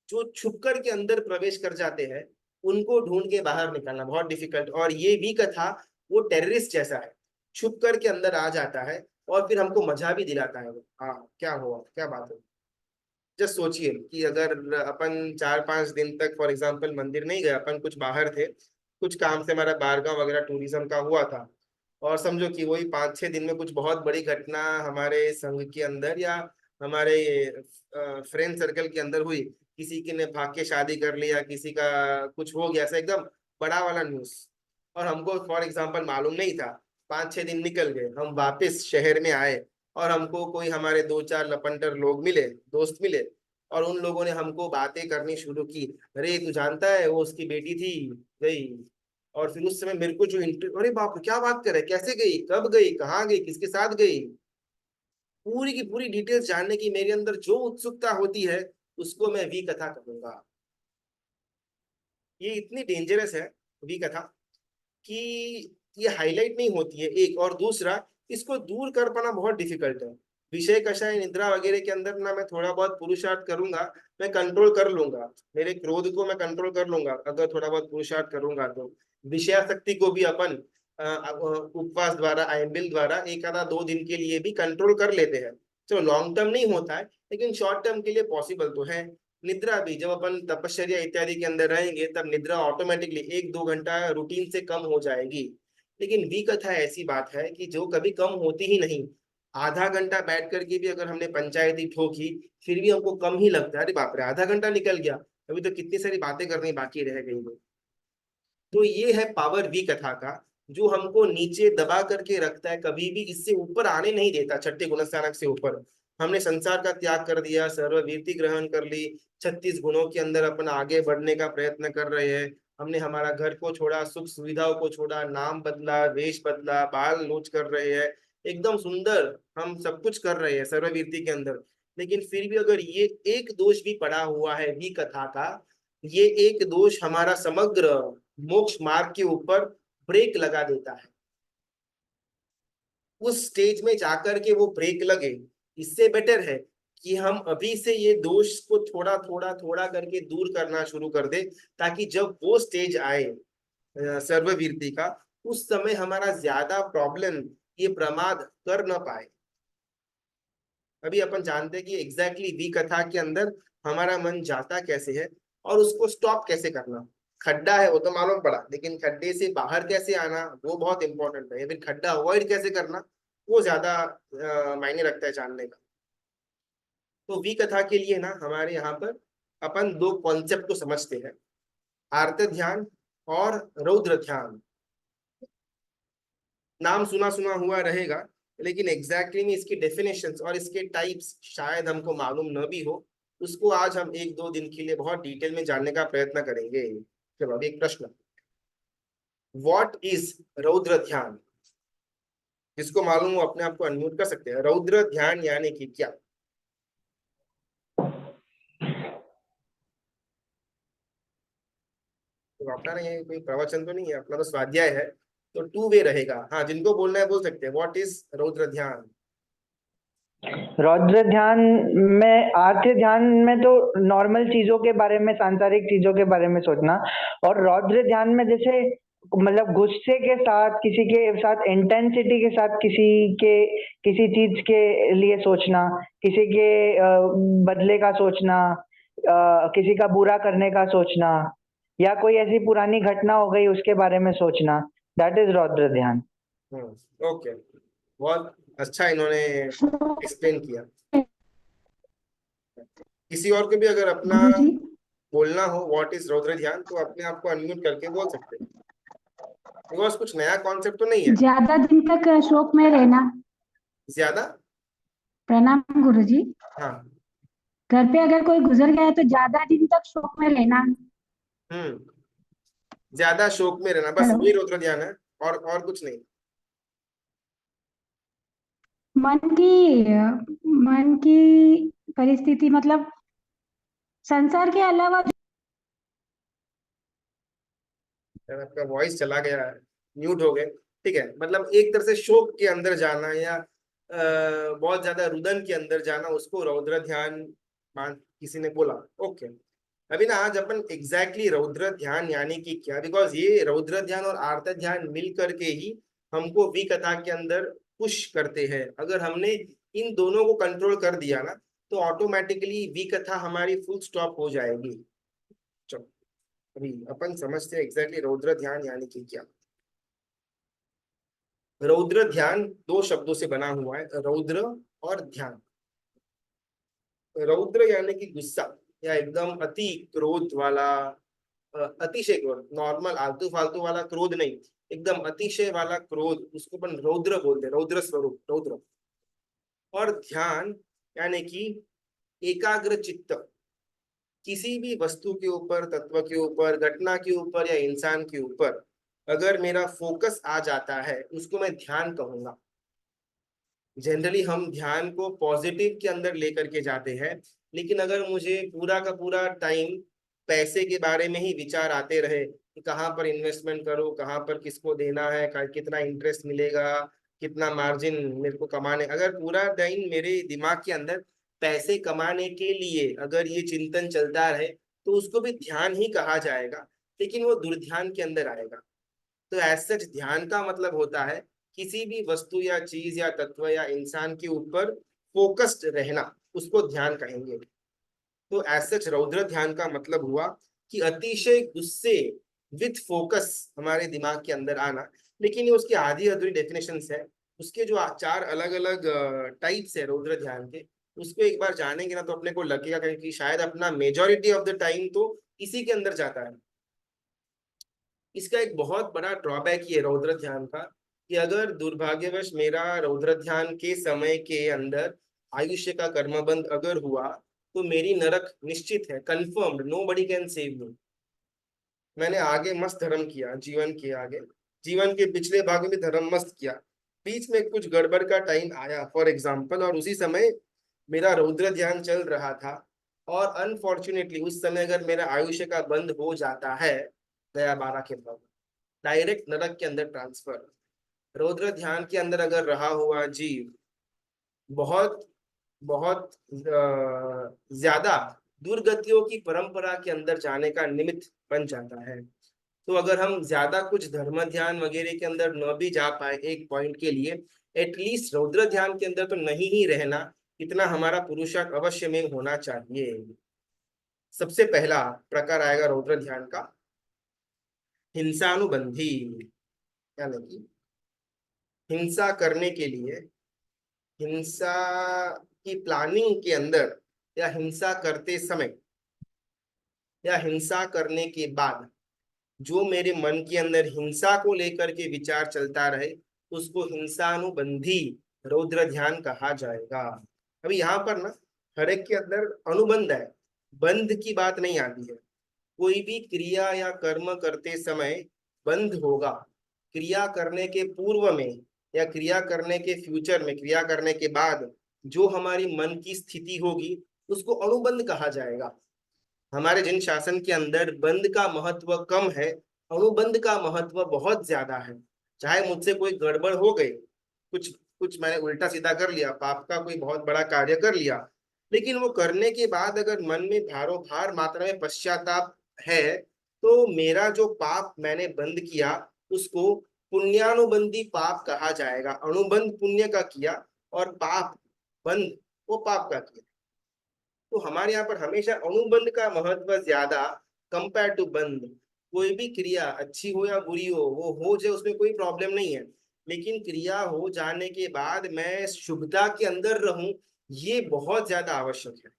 A: जो छुप कर के अंदर प्रवेश कर जाते हैं, उनको ढूंढ के बाहर निकालना बहुत डिफिकल्ट। और ये भी कथा वो टेररिस्ट जैसा है, छुप कर के अंदर आ जाता है और फिर हमको मजा भी दिलाता है वो। हाँ क्या हुआ, क्या बात है। जस्ट सोचिए कि अगर अपन 4-5 दिन तक फॉर एग्जांपल मंदिर नहीं गए, अपन कुछ बाहर थे, कुछ काम से हमारा बारगांव वगैरह टूरिज्म का हुआ था, और समझो कि वही 5-6 दिन में कुछ बहुत बड़ी घटना हमारे संघ के अंदर या हमारे फ्रेंड सर्कल के अंदर हुई, किसी की ने भाग के शादी कर लिया, किसी का कुछ हो गया, ऐसा एकदम बड़ा वाला न्यूज, और हमको फॉर एग्जांपल मालूम नहीं था। 5-6 दिन निकल गए, हम वापस शहर में आए, और हमको कोई हमारे 2-4 लपंडर लोग मिले, दोस्त मिले, और उन लोगों ने हमको बातें करनी शुरू की। अरे तू जानता है वो उसकी बेटी थी, गई। और फिर उस समय मेरे को जो अरे बाप रे, क्या बात कर रहे, कैसे गई, कब गई, कहाँ गई, किसके साथ गई, पूरी की पूरी डिटेल्स जानने की मेरे अंदर जो उत्सुकता होती है, उसको मैं वी कथा कहूंगा। ये इतनी डेंजरस है वी कथा कि ये हाईलाइट नहीं होती है, एक। और दूसरा, इसको दूर कर पाना बहुत डिफिकल्ट है। विषय कषाय निद्रा वगैरह के अंदर ना मैं थोड़ा बहुत पुरुषार्थ करूंगा, मैं कंट्रोल कर लूंगा, मेरे क्रोध को मैं कंट्रोल कर लूंगा अगर थोड़ा बहुत पुरुषार्थ करूंगा तो। विषयासक्ति को भी अपन उपवास द्वारा, आयम्बिल द्वारा एक आधा 2 दिन के लिए भी कंट्रोल कर लेते हैं। चलो लॉन्ग टर्म नहीं होता है, लेकिन शॉर्ट टर्म के लिए पॉसिबल तो है। निद्रा भी जब अपन तपश्चर्या इत्यादि के अंदर रहेंगे, तब निद्रा ऑटोमेटिकली 1-2 घंटा रूटीन से कम हो जाएगी। लेकिन वी कथा ऐसी बात है कि जो कभी कम होती ही नहीं। आधा घंटा बैठ करके भी अगर हमने पंचायती ठोकी, फिर भी हमको कम ही लगता है। अरे बाप रे, आधा घंटा निकल गया, अभी तो कितनी सारी बातें करनी बाकी रह गई वो। तो ये है पावर वी कथा का, जो हमको नीचे दबा करके रखता है, कभी भी इससे ऊपर आने नहीं देता, छठे गुणस्थानक से ऊपर। हमने संसार का त्याग कर दिया, सर्ववीरति ग्रहण कर ली, 36 गुणों के अंदर अपन आगे बढ़ने का प्रयत्न कर रहे हैं। हमने हमारा घर को छोड़ा, सुख सुविधाओं को छोड़ा, नाम बदला, वेश बदला, बाल नोच कर रहे हैं, एकदम सुंदर हम सब कुछ कर रहे हैं सर्ववीरति के अंदर। लेकिन फिर भी अगर ये एक दोष भी पड़ा हुआ है वी कथा का, ये एक दोष हमारा समग्र मोक्ष मार्ग के ऊपर ब्रेक लगा देता है। उस स्टेज में जाकर के वो ब्रेक लगे, इससे बेटर है कि हम अभी से ये दोष को थोड़ा थोड़ा थोड़ा करके दूर करना शुरू कर दे, ताकि जब वो स्टेज आए सर्ववीरति का, उस समय हमारा ज्यादा प्रॉब्लम ये प्रमाद कर न पाए। अभी अपन जानते हैं कि एग्जैक्टली वी कथा के अंदर हमारा मन जाता कैसे है, और उसको स्टॉप कैसे करना। खड्डा है वो तो मालूम पड़ा, लेकिन खड्डे से बाहर कैसे आना वो बहुत इंपॉर्टेंट है, या फिर खड्डा अवॉइड कैसे करना वो ज्यादा मायने रखता है जानने का। तो वी कथा के लिए ना हमारे यहाँ पर अपन 2 कॉन्सेप्ट को समझते हैं, आर्त ध्यान और रौद्र ध्यान, नाम सुना सुना हुआ रहेगा, लेकिन एग्जैक्टली में इसकी डेफिनेशंस और इसके टाइप्स शायद हमको मालूम न भी हो। उसको आज हम एक दो दिन के लिए बहुत डिटेल में जानने का प्रयत्न करेंगे। चलो अभी एक प्रश्न, व्हाट इज रौद्र ध्यान? जिसको मालूम हो अपने आप को अनम्यूट कर सकते हैं। रौद्र ध्यान यानी कि क्या? तो अपना नहीं है, कोई प्रवचन तो नहीं है, अपना तो स्वाध्याय है, तो टू वे रहेगा। हाँ, जिनको बोलना है बोल सकते हैं। व्हाट इज रौद्र ध्यान?
C: रौद्र ध्यान में, आर्थ ध्यान में तो नॉर्मल चीजों के बारे में, सांसारिक चीजों के बारे में सोचना, और रौद्र ध्यान में जैसे मतलब गुस्से के साथ, किसी के साथ इंटेंसिटी के साथ, किसी चीज के लिए सोचना, किसी के बदले का सोचना, किसी का बुरा करने का सोचना, या कोई ऐसी पुरानी घटना हो गई उसके बारे में सोचना, दैट इज रौद्र ध्यान।
A: ओके, बहुत अच्छा इन्होंने एक्सप्लेन किया। किसी और को भी अगर अपना
D: गुरुजी,
A: बोलना हो व्हाट इज रौद्र ध्यान, तो अपने आप को अनम्यूट करके बोल सकते हैं। बिकॉज कुछ नया कॉन्सेप्ट तो नहीं है।
D: ज्यादा दिन तक शोक में रहना।
A: ज्यादा,
D: प्रणाम गुरुजी।
A: हाँ,
D: घर पे अगर कोई गुजर गया है तो ज्यादा दिन तक शोक में रहना।
A: हम्म, ज्यादा शोक में रहना, बस
D: हेलो।
A: वही रौद्र ध्यान है, और कुछ नहीं।
D: मन की मन की परिस्थिति, मतलब संसार के अलावा।
A: यार, आपका वॉइस चला गया है, म्यूट हो गए। ठीक है, मतलब एक तरह से शोक के अंदर जाना या बहुत ज्यादा रुदन के अंदर जाना, उसको रौद्र ध्यान मान किसी ने बोला। ओके, अभी ना आज अपन एग्जैक्टली रौद्र ध्यान यानी कि क्या, बिकॉज ये रौद्र ध्यान और आर्त ध्यान मिल करके ही हमको विकथा के अंदर पुश करते हैं। अगर हमने इन दोनों को कंट्रोल कर दिया ना, तो ऑटोमेटिकली विकथा हमारी फुल स्टॉप हो जाएगी। चलो अभी अपन समझते हैं एग्जैक्टली रौद्र ध्यान यानी कि क्या। रौद्र ध्यान दो शब्दों से बना हुआ है, रौद्र और ध्यान। रौद्र यानी कि गुस्सा, या एकदम अति क्रोध वाला, अतिशय क्रोध, नॉर्मल आलतू फालतू वाला क्रोध नहीं, एकदम अतिशय वाला क्रोध, उसको अपन रौद्र बोलते हैं, रौद्र स्वरूप रौद्र। और ध्यान यानी कि एकाग्र चित्त, किसी भी वस्तु के ऊपर, तत्व के ऊपर, घटना के ऊपर या इंसान के ऊपर अगर मेरा फोकस आ जाता है, उसको मैं ध्यान कहूंगा। जनरली हम ध्यान को पॉजिटिव के अंदर लेकर के जाते हैं, लेकिन अगर मुझे पूरा का पूरा टाइम पैसे के बारे में ही विचार आते रहे कि कहाँ पर इन्वेस्टमेंट करूँ, कहाँ पर किसको देना है, कितना इंटरेस्ट मिलेगा, कितना मार्जिन मेरे को कमाने, अगर पूरा टाइम मेरे दिमाग के अंदर पैसे कमाने के लिए अगर ये चिंतन चलता रहे, तो उसको भी ध्यान ही कहा जाएगा, लेकिन वो दुर्ध्यान के अंदर आएगा। तो एज सच ध्यान का मतलब होता है किसी भी वस्तु या चीज या तत्व या इंसान के ऊपर फोकस्ड रहना, उसको ध्यान कहेंगे। तो एज सच रौद्र ध्यान का मतलब हुआ कि अतिशय गुस्से विथ फोकस हमारे दिमाग के अंदर आना। लेकिन ये उसकी आधी अधूरी डेफिनेशंस है। उसके जो चार अलग अलग टाइप्स है रौद्र ध्यान के, उसको एक बार जानेंगे ना तो अपने को लगेगा कि शायद अपना मेजोरिटी ऑफ द टाइम तो इसी के अंदर जाता है। इसका एक बहुत बड़ा ड्रॉबैक ये रौद्र ध्यान का, कि अगर दुर्भाग्यवश मेरा रौद्र ध्यान के समय के अंदर आयुष्य का कर्मबंध अगर हुआ, तो मेरी नरक निश्चित है, confirmed, nobody can save me. मैंने आगे मस्त धर्म किया, जीवन के आगे, जीवन के पिछले भाग में भी धर्म मस्त किया, बीच में कुछ गड़बड़ का टाइम आया फॉर एग्जाम्पल, और उसी समय मेरा रौद्र ध्यान चल रहा था, और अनफॉर्चुनेटली उस समय अगर मेरा आयुष्य का बंद हो जाता है, गया 12 के बाद डायरेक्ट नरक के अंदर ट्रांसफर। रौद्र ध्यान के अंदर अगर रहा हुआ जीव बहुत बहुत ज्यादा दुर्गतियों की परंपरा के अंदर जाने का निमित्त बन जाता है। तो अगर हम ज्यादा कुछ धर्म ध्यान वगैरह के अंदर न भी जा पाए एक पॉइंट के लिए, एटलीस्ट रौद्र ध्यान के अंदर तो नहीं ही रहना, इतना हमारा पुरुषार्थ अवश्य में होना चाहिए। सबसे पहला प्रकार आएगा रौद्र ध्यान का, हिंसानुबंधी, यानी कि हिंसा करने के लिए, हिंसा की प्लानिंग के अंदर, या हिंसा करते समय, या हिंसा करने के बाद जो मेरे मन के अंदर हिंसा को लेकर के विचार चलता रहे उसको हिंसानुबंधी रौद्र ध्यान कहा जाएगा। अभी यहाँ पर ना हर एक के अंदर अनुबंध है, बंध की बात नहीं आती है। कोई भी क्रिया या कर्म करते समय बंध होगा। क्रिया करने के पूर्व में या क्रिया करने के फ्यूचर में, क्रिया करने के बाद जो हमारी मन की स्थिति होगी उसको अनुबंध कहा जाएगा। हमारे जिन शासन के अंदर बंध का महत्व कम है, अनुबंध का महत्व बहुत ज्यादा है। चाहे मुझसे कोई गड़बड़ हो गई, कुछ कुछ मैंने उल्टा सीधा कर लिया, पाप का कोई बहुत बड़ा कार्य कर लिया, लेकिन वो करने के बाद अगर मन में भारो भार मात्रा में पश्चाताप है तो मेरा जो पाप मैंने बंद किया उसको पुण्यानुबंधी पाप कहा जाएगा। अनुबंध पुण्य का किया और पाप बंद वो पाप का किया। तो हमारे यहाँ पर हमेशा अनुबंध का महत्व ज्यादा कंपेयर टू बंद। कोई भी क्रिया अच्छी हो या बुरी हो, वो हो जाए उसमें कोई प्रॉब्लम नहीं है, लेकिन क्रिया हो जाने के बाद मैं शुभता के अंदर रहूं, ये बहुत ज्यादा आवश्यक है।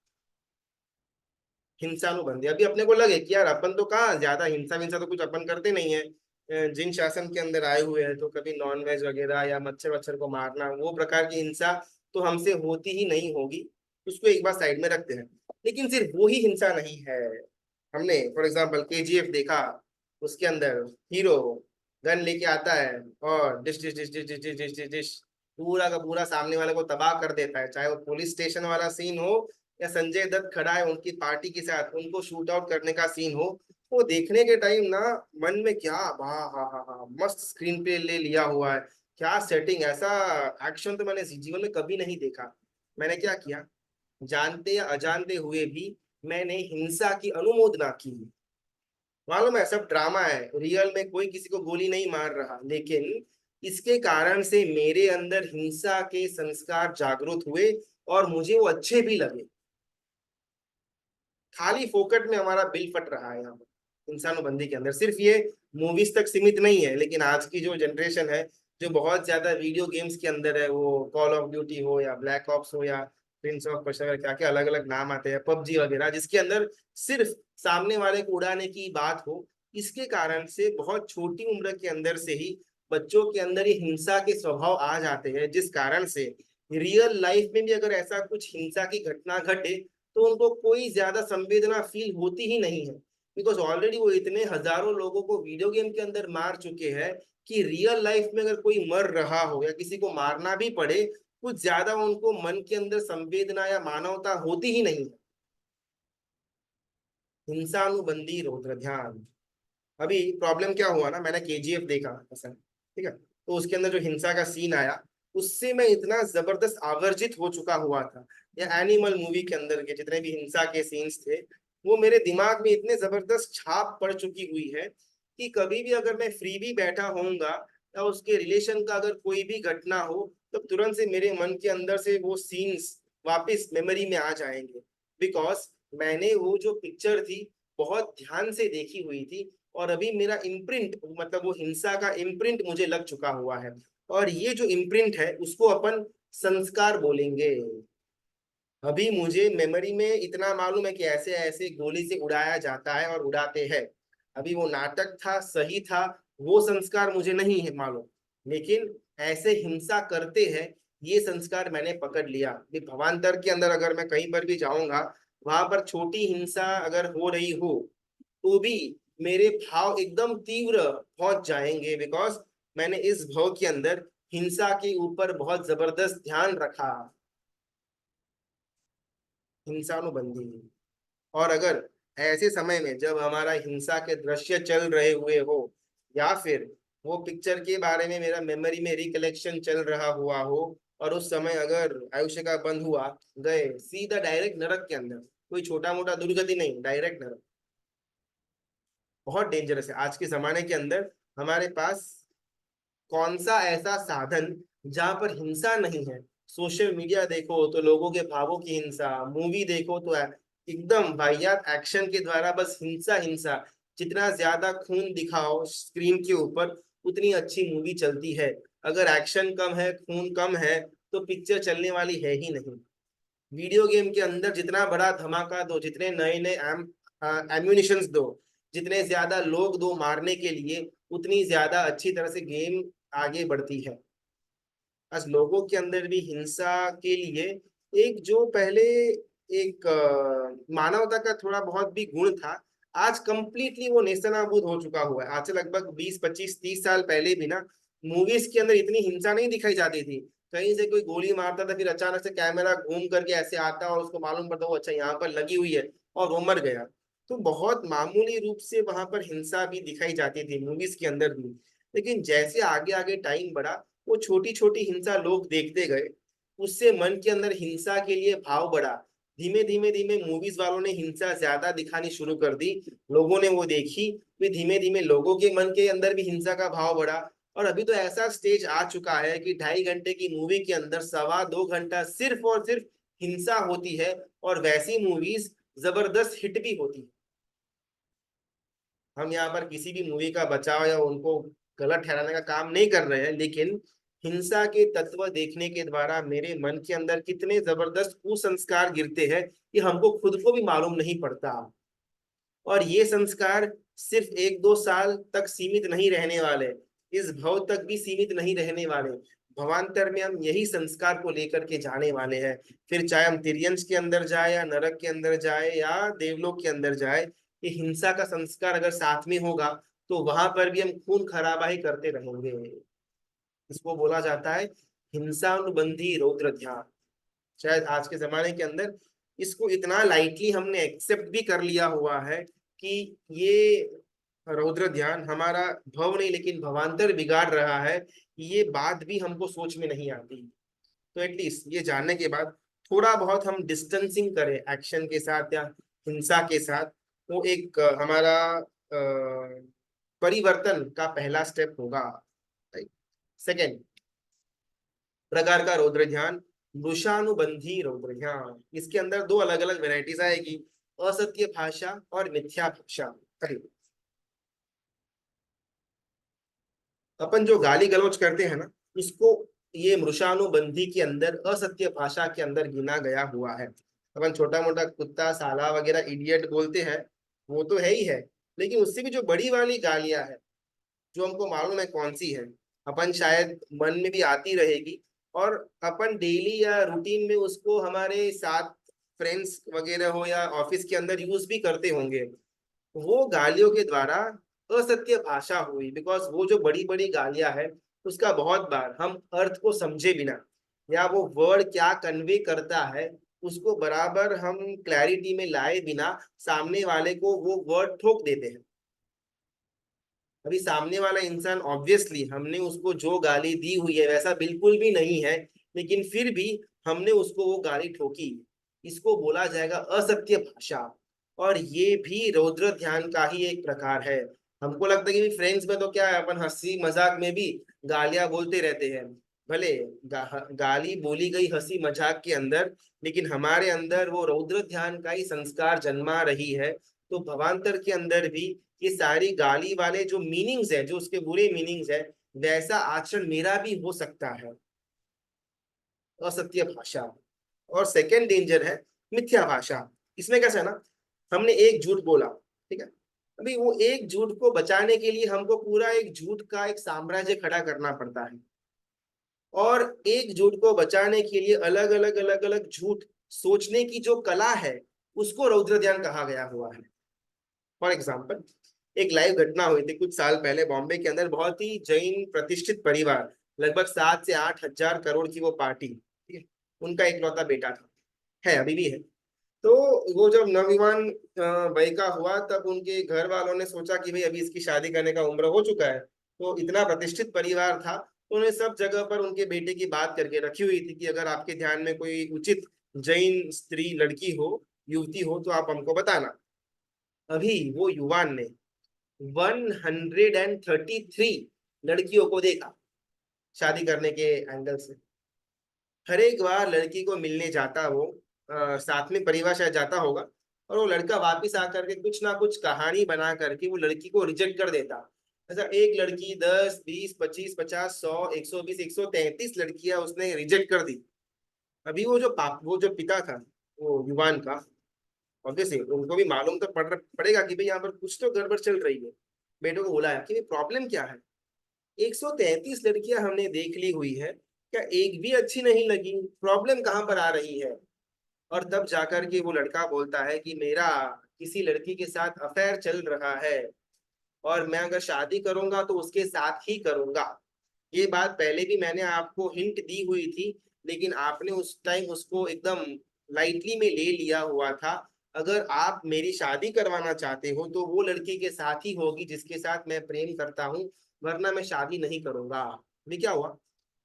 A: हिंसानुबंधी अभी अपने को लगे कि यार अपन तो कहाँ ज्यादा हिंसा विंसा तो कुछ अपन करते नहीं है, जिन शासन के अंदर आए हुए हैं तो कभी नॉन वेज वगैरह या मच्छर वच्छर को मारना वो प्रकार की हिंसा तो हमसे होती ही नहीं होगी, उसको एक बार साइड में रखते हैं। लेकिन सिर्फ वो ही हिंसा नहीं है। हमने फॉर एग्जाम्पल केजीएफ देखा, उसके अंदर हीरो गन लेके आता है और dish dish dish dish dish dish dish dish dish पूरा का पूरा सामने वाले को तबाह कर देता है। चाहे वो पुलिस स्टेशन वाला सीन हो या संजय दत्त खड़ा है उनकी पार्टी के साथ उनको शूट आउट करने का सीन हो, वो देखने के टाइम ना मन में क्या वाह हा हा हा मस्त स्क्रीन पे ले लिया हुआ है, क्या सेटिंग, ऐसा एक्शन तो मैंने जीवन में कभी नहीं देखा। मैंने क्या किया, जानते या अजानते हुए भी मैंने हिंसा की अनुमोदना की। मालूम है सब ड्रामा है, रियल में कोई किसी को गोली नहीं मार रहा, लेकिन इसके कारण से मेरे अंदर हिंसा के संस्कार जागृत हुए और मुझे वो अच्छे भी लगे। खाली फोकट में हमारा बिल फट रहा है यहाँ पर इंसानोबंदी के अंदर। सिर्फ ये मूवीज तक सीमित नहीं है, लेकिन आज की जो जनरेशन है जो बहुत ज्यादा वीडियो गेम्स के अंदर है, वो कॉल ऑफ ड्यूटी हो या ब्लैक ऑप्स हो या प्रिंस ऑफ पर्शिया, क्या क्या अलग अलग नाम आते हैं, पबजी वगैरह, जिसके अंदर सिर्फ सामने वाले को उड़ाने की बात हो, इसके कारण से बहुत छोटी उम्र के अंदर से ही बच्चों के अंदर ये हिंसा के स्वभाव आ जाते हैं, जिस कारण से रियल लाइफ में भी अगर ऐसा कुछ हिंसा की घटना घटे तो उनको कोई ज्यादा संवेदना फील होती ही नहीं है, बिकॉज ऑलरेडी वो इतने हजारों लोगों को वीडियो गेम के अंदर मार चुके हैं कि रियल लाइफ में अगर कोई मर रहा हो या किसी को मारना भी पड़े कुछ ज्यादा उनको मन के अंदर संवेदना या मानवता होती ही नहीं है। हिंसानुबंधी रौद्र ध्यान। अभी प्रॉब्लम क्या हुआ ना, मैंने केजीएफ देखा ऐसा, ठीक है, तो उसके अंदर जो हिंसा का सीन आया उससे मैं इतना जबरदस्त आवर्जित हो चुका हुआ था, या एनिमल मूवी के अंदर के जितने भी हिंसा के सीन्स थे वो मेरे दिमाग में इतने जबरदस्त छाप पड़ चुकी हुई है कि कभी भी अगर मैं फ्री भी बैठा होऊंगा या उसके रिलेशन का अगर कोई भी घटना हो तो तुरंत से मेरे मन के अंदर से वो सीन्स वापस मेमोरी में आ जाएंगे, बिकॉज मैंने वो जो पिक्चर थी बहुत ध्यान से देखी हुई थी और अभी मेरा इम्प्रिंट मतलब वो हिंसा का इम्प्रिंट मुझे लग चुका हुआ है। और ये जो इम्प्रिंट है उसको अपन संस्कार बोलेंगे। अभी मुझे मेमोरी में इतना मालूम है कि ऐसे ऐसे गोली से उड़ाया जाता है और उड़ाते हैं। अभी वो नाटक था, सही था, वो संस्कार मुझे नहीं है मालूम, लेकिन ऐसे हिंसा करते हैं ये संस्कार मैंने पकड़ लिया। अभी भवांतर के अंदर अगर मैं कहीं पर भी जाऊंगा, वहां पर छोटी हिंसा अगर हो रही हो तो भी मेरे भाव एकदम तीव्र पहुंच जाएंगे, बिकॉज मैंने इस भाव के अंदर हिंसा के ऊपर बहुत जबरदस्त ध्यान रखा। हिंसानुबंधी। और अगर ऐसे समय में जब हमारा हिंसा के दृश्य चल रहे हुए हो या फिर वो पिक्चर के बारे में मेरा मेमोरी में रिकलेक्शन चल रहा हुआ हो और उस समय अगर आयुष्य का बंद हुआ, गए सीधा डायरेक्ट नरक के अंदर, कोई छोटा मोटा दुर्गति नहीं, डायरेक्ट नरक। बहुत डेंजरस है आज के जमाने के अंदर। हमारे पास कौन सा ऐसा साधन जहां पर हिंसा नहीं है? सोशल मीडिया देखो तो लोगों के भावों की हिंसा, मूवी देखो तो एकदम वाहियात एक्शन के द्वारा बस हिंसा हिंसा। जितना ज्यादा खून दिखाओ स्क्रीन के ऊपर उतनी अच्छी मूवी चलती है। अगर एक्शन कम है, खून कम है, तो पिक्चर चलने वाली है ही नहीं। वीडियो गेम के अंदर जितना बड़ा धमाका दो, जितने नए नए एम्यूनिशंस दो, जितने ज्यादा लोग दो मारने के लिए, उतनी ज्यादा अच्छी तरह से गेम आगे बढ़ती है। आज लोगों के अंदर भी हिंसा के लिए एक जो पहले एक मानवता का थोड़ा बहुत भी गुण था, आज कंप्लीटली वो नेस्तनाबूद हो चुका हुआ है। आज से लगभग 20 25 30 साल पहले भी ना मूवीज के अंदर इतनी हिंसा नहीं दिखाई जाती थी। कहीं से कोई गोली मारता था, फिर अचानक से कैमरा घूम करके ऐसे आता और उसको मालूम पड़ता वो अच्छा यहाँ पर लगी हुई है और वो मर गया। तो बहुत मामूली रूप से वहां पर हिंसा भी दिखाई जाती थी मूवीज के अंदर भी। लेकिन जैसे आगे आगे टाइम बढ़ा, वो छोटी छोटी हिंसा लोग देखते गए, उससे मन के अंदर हिंसा के लिए भाव बढ़ा। धीमे धीमे धीमे मूवीज वालों ने हिंसा ज्यादा दिखानी शुरू कर दी, लोगों ने वो देखी, फिर धीमे धीमे लोगों के मन के अंदर भी हिंसा का भाव बढ़ा। और अभी तो ऐसा स्टेज आ चुका है कि 2.5 घंटे की मूवी के अंदर 1.25 घंटा सिर्फ और सिर्फ हिंसा होती है, और वैसी मूवीज जबरदस्त हिट भी होती है। हम यहाँ पर किसी भी मूवी का बचाव या उनको गलत ठहराने का काम नहीं कर रहे हैं, लेकिन हिंसा के तत्व देखने के द्वारा मेरे मन के अंदर कितने जबरदस्त कुसंस्कार गिरते हैं, ये हमको खुद को भी मालूम नहीं पड़ता। और ये संस्कार सिर्फ 1 2 साल तक सीमित नहीं रहने वाले, इस भव तक भी सीमित नहीं रहने वाले। भवांतर में हम यही संस्कार को लेकर के जाने वाले हैं। फिर चाहे हम तिर्यंश के अंदर जाए या नरक के अंदर जाए या देवलोक के अंदर जाए, ये हिंसा का संस्कार अगर साथ में होगा तो वहां पर भी हम खून खराबा ही करते रहेंगे। इसको बोला जाता है हिंसानुबंधी रौद्र ध्यान। शायद आज के जमाने के अंदर इसको इतना लाइटली हमने एक्सेप्ट भी कर लिया हुआ है कि ये रौद्र ध्यान हमारा भव नहीं लेकिन भवांतर बिगाड़ रहा है, ये बात भी हमको सोच में नहीं आती। तो एटलीस्ट ये जानने के बाद थोड़ा बहुत हम डिस्टेंसिंग करें एक्शन के साथ या हिंसा के साथ, वो एक हमारा परिवर्तन का पहला स्टेप होगा। सेकेंड प्रकार का रौद्र ध्यान, वृषानुबंधी रौद्र ध्यान। इसके अंदर 2 अलग अलग वेराइटीज आएगी, असत्य भाषा और मिथ्या भाषा। अपन जो गाली गलौज करते हैं ना, इसको ये मृषानुबंधी के अंदर असत्य भाषा के अंदर गिना गया हुआ है। अपन छोटा मोटा कुत्ता साला वगैरह इडियट बोलते हैं, वो तो है ही है, लेकिन उससे भी जो बड़ी वाली गालियां है जो हमको मालूम है कौन सी है, अपन शायद मन में भी आती रहेगी, और अपन डेली या रूटीन में उसको हमारे साथ फ्रेंड्स वगैरह हो या ऑफिस के अंदर यूज भी करते होंगे। वो गालियों के द्वारा असत्य भाषा हुई, बिकॉज वो जो बड़ी बड़ी गालियां है उसका बहुत बार हम अर्थ को समझे बिना या वो वर्ड क्या कन्वे करता है उसको बराबर हम क्लैरिटी में लाए बिना सामने वाले को वो वर्ड ठोक देते हैं। अभी सामने वाला इंसान ऑब्वियसली हमने उसको जो गाली दी हुई है वैसा बिल्कुल भी नहीं है, लेकिन फिर भी हमने उसको वो गाली ठोकी, इसको बोला जाएगा असत्य भाषा। और ये भी रौद्र ध्यान का ही एक प्रकार है। हमको लगता है कि फ्रेंड्स में तो क्या है, अपन हंसी मजाक में भी गालियां बोलते रहते हैं, भले गाली बोली गई हंसी मजाक के अंदर, लेकिन हमारे अंदर वो रौद्र ध्यान का ही संस्कार जन्मा रही है। तो भवांतर के अंदर भी ये सारी गाली वाले जो मीनिंग्स है, जो उसके बुरे मीनिंग्स है, वैसा आचरण मेरा भी हो सकता है, असत्य भाषा। और सेकेंड डेंजर है मिथ्या भाषा। इसमें कैसा है ना, हमने एक झूठ बोला, ठीक है, अभी वो एक झूठ को बचाने के लिए हमको पूरा एक झूठ का एक साम्राज्य खड़ा करना पड़ता है, और एक झूठ को बचाने के लिए अलग अलग अलग अलग झूठ सोचने की जो कला है उसको रौद्र ध्यान कहा गया हुआ है। फॉर एग्जाम्पल, एक लाइव घटना हुई थी कुछ साल पहले बॉम्बे के अंदर, बहुत ही जैन प्रतिष्ठित परिवार, लगभग 7 से 8 हजार करोड़ की वो पार्टी, ठीक है, उनका इकलौता बेटा था, है अभी भी है। तो वो जब नवविवान वय का हुआ तब उनके घर वालों ने सोचा कि भाई अभी इसकी शादी करने का उम्र हो चुका है, तो इतना प्रतिष्ठित परिवार था तो उन्हें सब जगह पर उनके बेटे की बात करके रखी हुई थी कि अगर आपके ध्यान में कोई उचित जैन स्त्री लड़की हो, युवती हो, तो आप हमको बताना। अभी वो युवान ने 133 लड़कियों को देखा शादी करने के एंगल से। हर एक बार लड़की को मिलने जाता वो, साथ में परिवार शायद जाता होगा, और वो लड़का वापिस आकर के कुछ ना कुछ कहानी बना करके वो लड़की को रिजेक्ट कर देता। ऐसा एक लड़की 10 20 25 50 100 120 133 लड़कियां उसने रिजेक्ट कर दी। अभी वो जो पिता था वो युवान का, ऑब्वियसली उनको भी मालूम तो पड़ेगा कि भाई यहाँ पर कुछ तो गड़बड़ चल रही है। बेटों को बुलाया कि प्रॉब्लम क्या है। 133 लड़कियां हमने देख ली हुई है, क्या एक भी अच्छी नहीं लगी, प्रॉब्लम कहाँ पर आ रही है। और तब जाकर के वो लड़का बोलता है कि मेरा किसी लड़की के साथ अफेयर चल रहा है, और मैं अगर शादी करूंगा तो उसके साथ ही करूंगा। ये बात पहले भी मैंने आपको हिंट दी हुई थी, लेकिन आपने उस टाइम उसको एकदम लाइटली में ले लिया हुआ था। अगर आप मेरी शादी करवाना चाहते हो तो वो लड़की के साथ ही होगी जिसके साथ मैं प्रेम करता हूँ, वरना मैं शादी नहीं करूंगा। अभी क्या हुआ,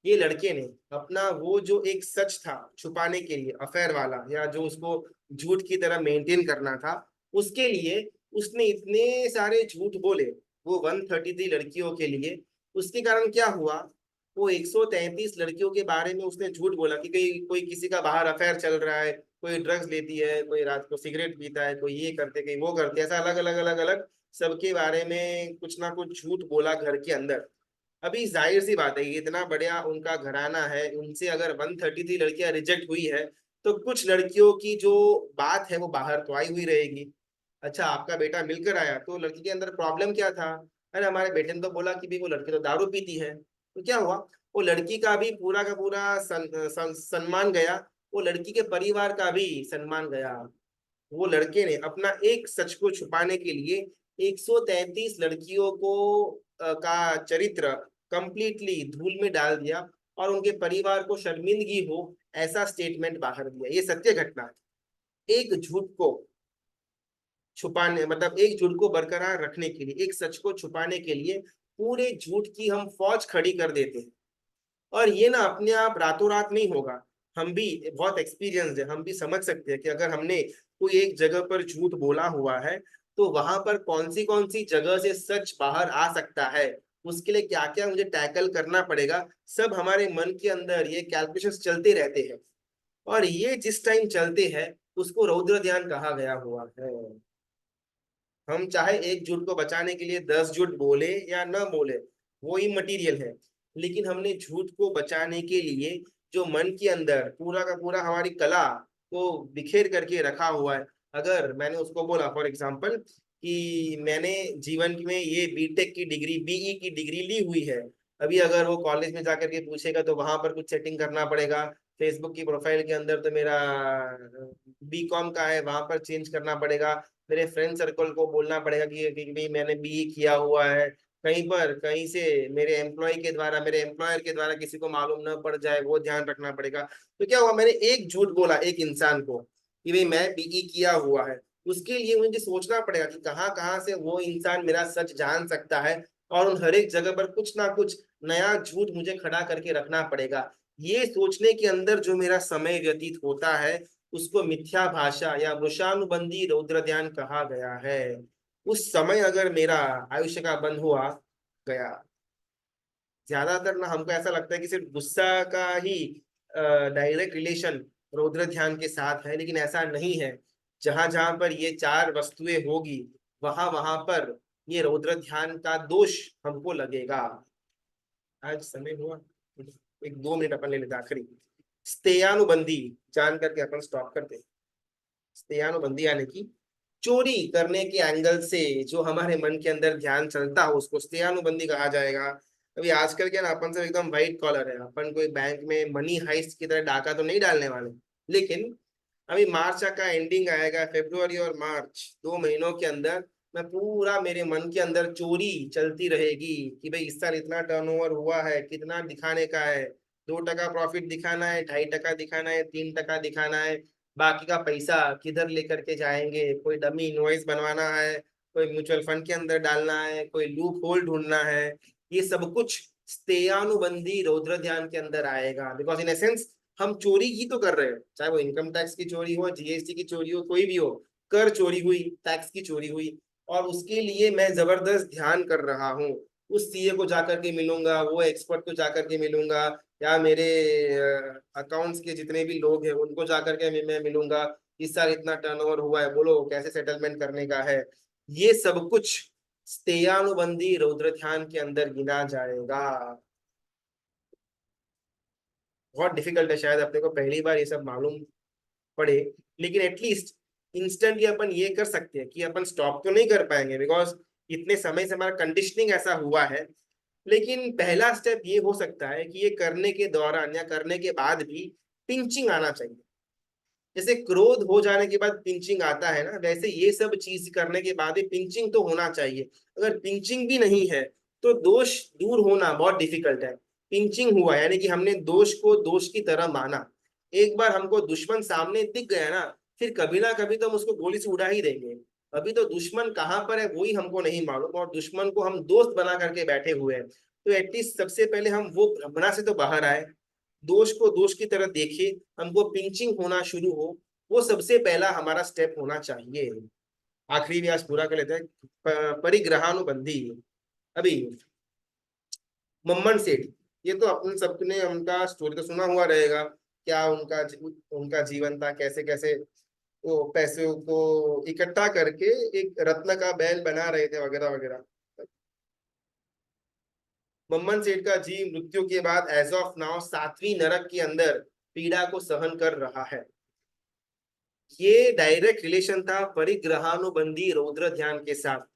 A: ये लड़के ने अपना वो जो एक सच था छुपाने के लिए, अफेयर वाला, या जो उसको झूठ की तरह मेंटेन करना था, उसके लिए उसने इतने सारे झूठ बोले वो 133 लड़कियों के लिए। उसके कारण क्या हुआ, वो 133 लड़कियों के बारे में उसने झूठ बोला कि कोई किसी का बाहर अफेयर चल रहा है, कोई ड्रग्स लेती है, कोई रात को सिगरेट पीता है, कोई ये करते, कोई वो करते, ऐसा अलग अलग अलग अलग सबके बारे में कुछ ना कुछ झूठ बोला घर के अंदर। अभी जाहिर सी बात है, इतना बढ़िया उनका घराना है, उनसे अगर 133 लड़कियां रिजेक्ट हुई है तो कुछ लड़कियों की जो बात है वो बाहर तो आई हुई रहेगी। अच्छा, आपका बेटा मिलकर आया तो लड़की के अंदर प्रॉब्लम क्या था, अरे हमारे बेटे ने तो बोला कि भाई वो लड़की तो दारू पीती है। तो क्या हुआ, वो लड़की का भी पूरा का पूरा सम्मान गया, वो लड़की के परिवार का भी सम्मान गया। वो लड़के ने अपना एक सच को छुपाने के लिए 133 लड़कियों को का चरित्र कंप्लीटली धूल में डाल दिया, और उनके परिवार को शर्मिंदगी हो ऐसा स्टेटमेंट बाहर दिया। ये सत्य घटना है। एक झूठ को छुपाने, मतलब एक झूठ को बरकरार रखने के लिए, एक सच को छुपाने के लिए पूरे झूठ की हम फौज खड़ी कर देते हैं। और ये ना अपने आप रातों रात नहीं होगा। हम भी बहुत एक्सपीरियंस है, हम भी समझ सकते हैं कि अगर हमने कोई एक जगह पर झूठ बोला हुआ है तो वहां पर कौन सी जगह से सच बाहर आ सकता है, उसके लिए क्या क्या मुझे टैकल करना पड़ेगा, सब हमारे मन के अंदर ये कैलकुलेशंस चलते रहते हैं। और ये जिस टाइम चलते हैं उसको रौद्र ध्यान कहा गया हुआ है। हम चाहे एक झूठ को बचाने के लिए 10 झूठ बोले या न बोले, वो ही मटेरियल है, लेकिन हमने झूठ को बचाने के लिए जो मन के अंदर पूरा का पूरा हमारी कला को बिखेर करके रखा हुआ है। अगर मैंने उसको बोला फॉर एग्जाम्पल कि मैंने जीवन में ये बीटेक की डिग्री, बीई की डिग्री ली हुई है, अभी अगर वो कॉलेज में जाकर के पूछेगा तो वहां पर कुछ सेटिंग करना पड़ेगा। फेसबुक की प्रोफाइल के अंदर तो मेरा बीकॉम का है, वहां पर चेंज करना पड़ेगा। मेरे फ्रेंड सर्कल को बोलना पड़ेगा कि भाई मैंने बीई किया हुआ है। कहीं से मेरे एम्प्लॉय के द्वारा, मेरे एम्प्लॉयर के द्वारा किसी को मालूम न पड़ जाए, वो ध्यान रखना पड़ेगा। तो क्या हुआ, मैंने एक झूठ बोला एक इंसान को कि भाई मैं बीई किया हुआ है, उसके लिए मुझे सोचना पड़ेगा कि कहाँ कहाँ से वो इंसान मेरा सच जान सकता है, और उन हर एक जगह पर कुछ ना कुछ नया झूठ मुझे खड़ा करके रखना पड़ेगा। ये सोचने के अंदर जो मेरा समय व्यतीत होता है उसको मिथ्या भाषा या वृषानुबंधी रौद्र ध्यान कहा गया है। उस समय अगर मेरा आयुष्य का बंद हुआ गया, ज्यादातर ना हमको ऐसा लगता है कि सिर्फ गुस्सा का ही डायरेक्ट रिलेशन रौद्र ध्यान के साथ है, लेकिन ऐसा नहीं है। जहां जहां पर ये चार वस्तुएं होगी वहां वहां पर ये रौद्र ध्यान का दोष हमको लगेगा। आज समय हुआ, एक 2 मिनट अपन ले लेते हैं आखिरी। स्तेयानुबंधी जान करके अपन स्टॉप करते हैं। स्तेयानुबंधी यानी कि चोरी करने के एंगल से जो हमारे मन के अंदर ध्यान चलता हो उसको स्तेयानुबंधी कहा जाएगा। अभी आजकल क्या ना, अपन सब एकदम व्हाइट कॉलर है, अपन कोई बैंक में मनी हाइस्ट की तरह डाका तो नहीं डालने वाले। लेकिन अभी मार्च का एंडिंग आएगा, फेब्रुआरी और मार्च 2 महीनों के अंदर मैं पूरा मेरे मन के अंदर चोरी चलती रहेगी कि भाई इस साल इतना टर्नओवर हुआ है, कितना दिखाने का है, 2% प्रॉफिट दिखाना है, 2.5% दिखाना है, 3% दिखाना है, बाकी का पैसा किधर लेकर के जाएंगे, कोई डमी इनवॉइस बनवाना है, कोई म्यूचुअल फंड के अंदर डालना है, कोई लूप होल ढूंढना है। ये सब कुछ स्तेयानुबंधी रौद्र ध्यान के अंदर आएगा, बिकॉज इन एसेंस हम चोरी ही तो कर रहे हैं, चाहे वो इनकम टैक्स की चोरी हो, जीएसटी की चोरी हो, कोई भी हो, कर चोरी हुई, टैक्स की चोरी हुई, और उसके लिए मैं जबरदस्त ध्यान कर रहा हूँ। उस सीए को जाकर के मिलूंगा, वो एक्सपर्ट को जाकर के मिलूंगा, या मेरे अकाउंट्स के जितने भी लोग हैं उनको जाकर के मैं मिलूंगा, इस साल इतना टर्नओवर हुआ है, बोलो कैसे सेटलमेंट करने का है। ये सब कुछ स्तेयानुबंधी रौद्र ध्यान के अंदर गिना जाएगा। बहुत डिफिकल्ट है, शायद अपने को पहली बार ये सब मालूम पड़े, लेकिन एटलीस्ट इंस्टेंटली अपन ये कर सकते हैं कि अपन स्टॉप तो नहीं कर पाएंगे, बिकॉज इतने समय से हमारा कंडीशनिंग ऐसा हुआ है। लेकिन पहला स्टेप ये हो सकता है कि ये करने के दौरान या करने के बाद भी पिंचिंग आना चाहिए। जैसे क्रोध हो जाने के बाद पिंचिंग आता है ना, वैसे ये सब चीज करने के बाद पिंचिंग तो होना चाहिए। अगर पिंचिंग भी नहीं है तो दोष दूर होना बहुत डिफिकल्ट है। पिंचिंग हुआ यानी कि हमने दोष को दोष की तरह माना। एक बार हमको दुश्मन सामने दिख गया ना, फिर कभी ना कभी तो हम उसको गोली से उड़ा ही देंगे। अभी तो दुश्मन कहाँ पर है वही हमको नहीं मालूम, और दुश्मन को हम दोस्त बना करके बैठे हुए हैं। तो एटलीस्ट सबसे पहले हम वो भ्रमणा से तो बाहर आए, दोष को दोष की तरह देखे, हमको पिंचिंग होना शुरू हो। वो सबसे पहला हमारा स्टेप होना चाहिए। आखिरी व्यास पूरा कर लेते हैं। परिग्रहानुबंधी। अभी मम्मन सेठ, ये तो अपन सबने उनका स्टोरी तो सुना हुआ रहेगा, क्या उनका जीवन था, कैसे कैसे वो पैसों को इकट्ठा करके एक रत्न का बैल बना रहे थे वगैरह वगैरह। मम्मन सेठ का जीव मृत्यु के बाद एज ऑफ नाउ 7वीं नरक के अंदर पीड़ा को सहन कर रहा है। ये डायरेक्ट रिलेशन था परिग्रहानुबंधी रौद्र ध्यान के साथ।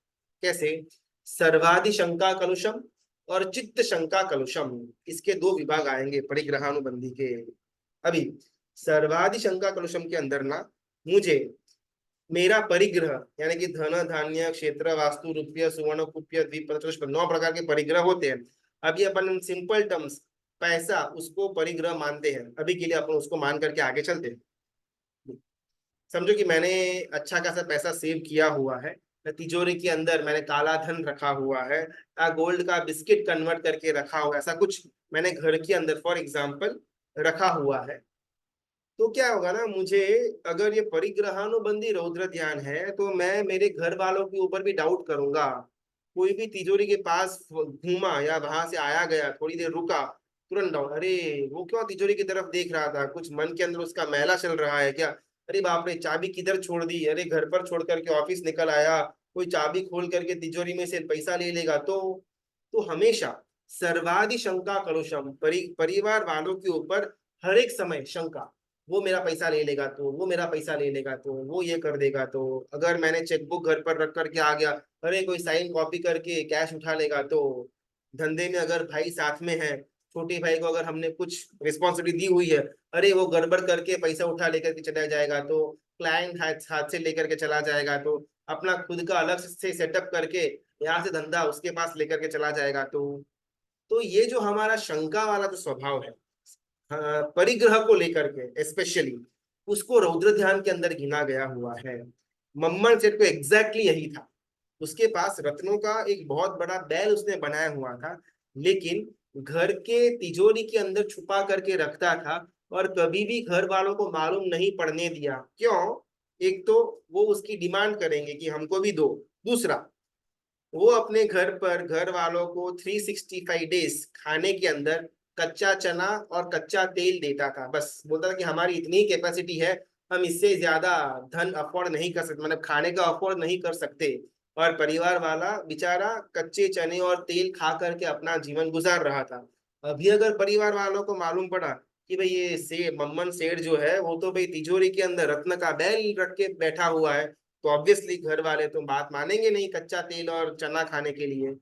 A: कैसे? सर्वादि शंका कलुषम और चित्त शंका कलुषम, इसके दो विभाग आएंगे परिग्रहानुबंधी के। अभी सर्वादि शंका कलुषम के अंदर ना, मुझे मेरा परिग्रह यानी कि धन धान्य क्षेत्र वास्तु रुपये सुवर्ण कुप्य द्वीप 9 प्रकार के परिग्रह होते हैं। अभी अपन सिंपल टर्म्स पैसा उसको परिग्रह मानते हैं, अभी के लिए अपन उसको मान करके आगे चलते हैं। समझो कि मैंने अच्छा खासा पैसा सेव किया हुआ है, तिजोरी के अंदर मैंने काला धन रखा हुआ है, गोल्ड का बिस्किट कन्वर्ट करके रखा हुआ है, ऐसा कुछ मैंने घर के अंदर फॉर एग्जाम्पल रखा हुआ है। तो क्या होगा ना, मुझे अगर ये परिग्रहानुबंधी रौद्र ध्यान है तो मैं मेरे घर वालों के ऊपर भी डाउट करूंगा। कोई भी तिजोरी के पास घूमा या वहां से आया गया, थोड़ी देर रुका, तुरंत डाउट, अरे वो क्यों तिजोरी की तरफ देख रहा था, कुछ मन के अंदर उसका मैला चल रहा है क्या? अरे बाप रे, चाबी किधर छोड़ दी, अरे घर पर छोड़ करके ऑफिस निकल आया, कोई चाबी खोल करके तिजोरी में से पैसा ले लेगा तो हमेशा सर्वादि शंका कलुषम, परिवार वालों के ऊपर हर एक समय शंका। वो मेरा पैसा ले लेगा तो, वो मेरा पैसा ले लेगा तो, वो ये कर देगा तो, अगर मैंने चेकबुक घर पर रख करके आ गया, अरे कोई साइन कॉपी करके कैश उठा लेगा तो, धंधे में अगर भाई साथ में है, छोटे भाई को अगर हमने कुछ रिस्पॉन्सिबिलिटी दी हुई है, अरे वो गड़बड़ करके पैसा उठा लेकर के चला जाएगा तो, क्लाइंट हाथ से लेकर के चला जाएगा तो, अपना खुद का अलग से सेटअप करके यहाँ से धंधा उसके पास लेकर के चला जाएगा तो ये जो हमारा शंका वाला जो स्वभाव है, परिग्रह को लेकर के स्पेशली, उसको रौद्र ध्यान के अंदर गिना गया हुआ है। मम्मन सेठ को एग्जैक्टली यही था। उसके पास रत्नों का एक बहुत बड़ा बैल उसने बनाया हुआ था, लेकिन घर के तिजोरी के अंदर छुपा करके रखता था और कभी भी घर वालों को मालूम नहीं पड़ने दिया। क्यों? एक तो वो उसकी डिमांड करेंगे कि हमको भी दो, दूसरा वो अपने घर पर घर वालों को 365 डेज खाने के अंदर कच्चा चना और कच्चा तेल देता था। बस बोलता था कि हमारी इतनी कैपेसिटी है, हम इससे ज्यादा धन अफोर्ड नहीं कर सकते, मतलब खाने का अफोर्ड नहीं कर सकते। और परिवार वाला बेचारा कच्चे चने और तेल खा करके अपना जीवन गुजार रहा था। अभी अगर परिवार वालों को मालूम पड़ा कि भाई ये से मम्मन सेठ जो है वो तो भाई तिजोरी के अंदर रत्न का बैल रख के बैठा हुआ है, तो ऑब्वियसली घर वाले तो बात मानेंगे नहीं कच्चा तेल और चना खाने के लिए।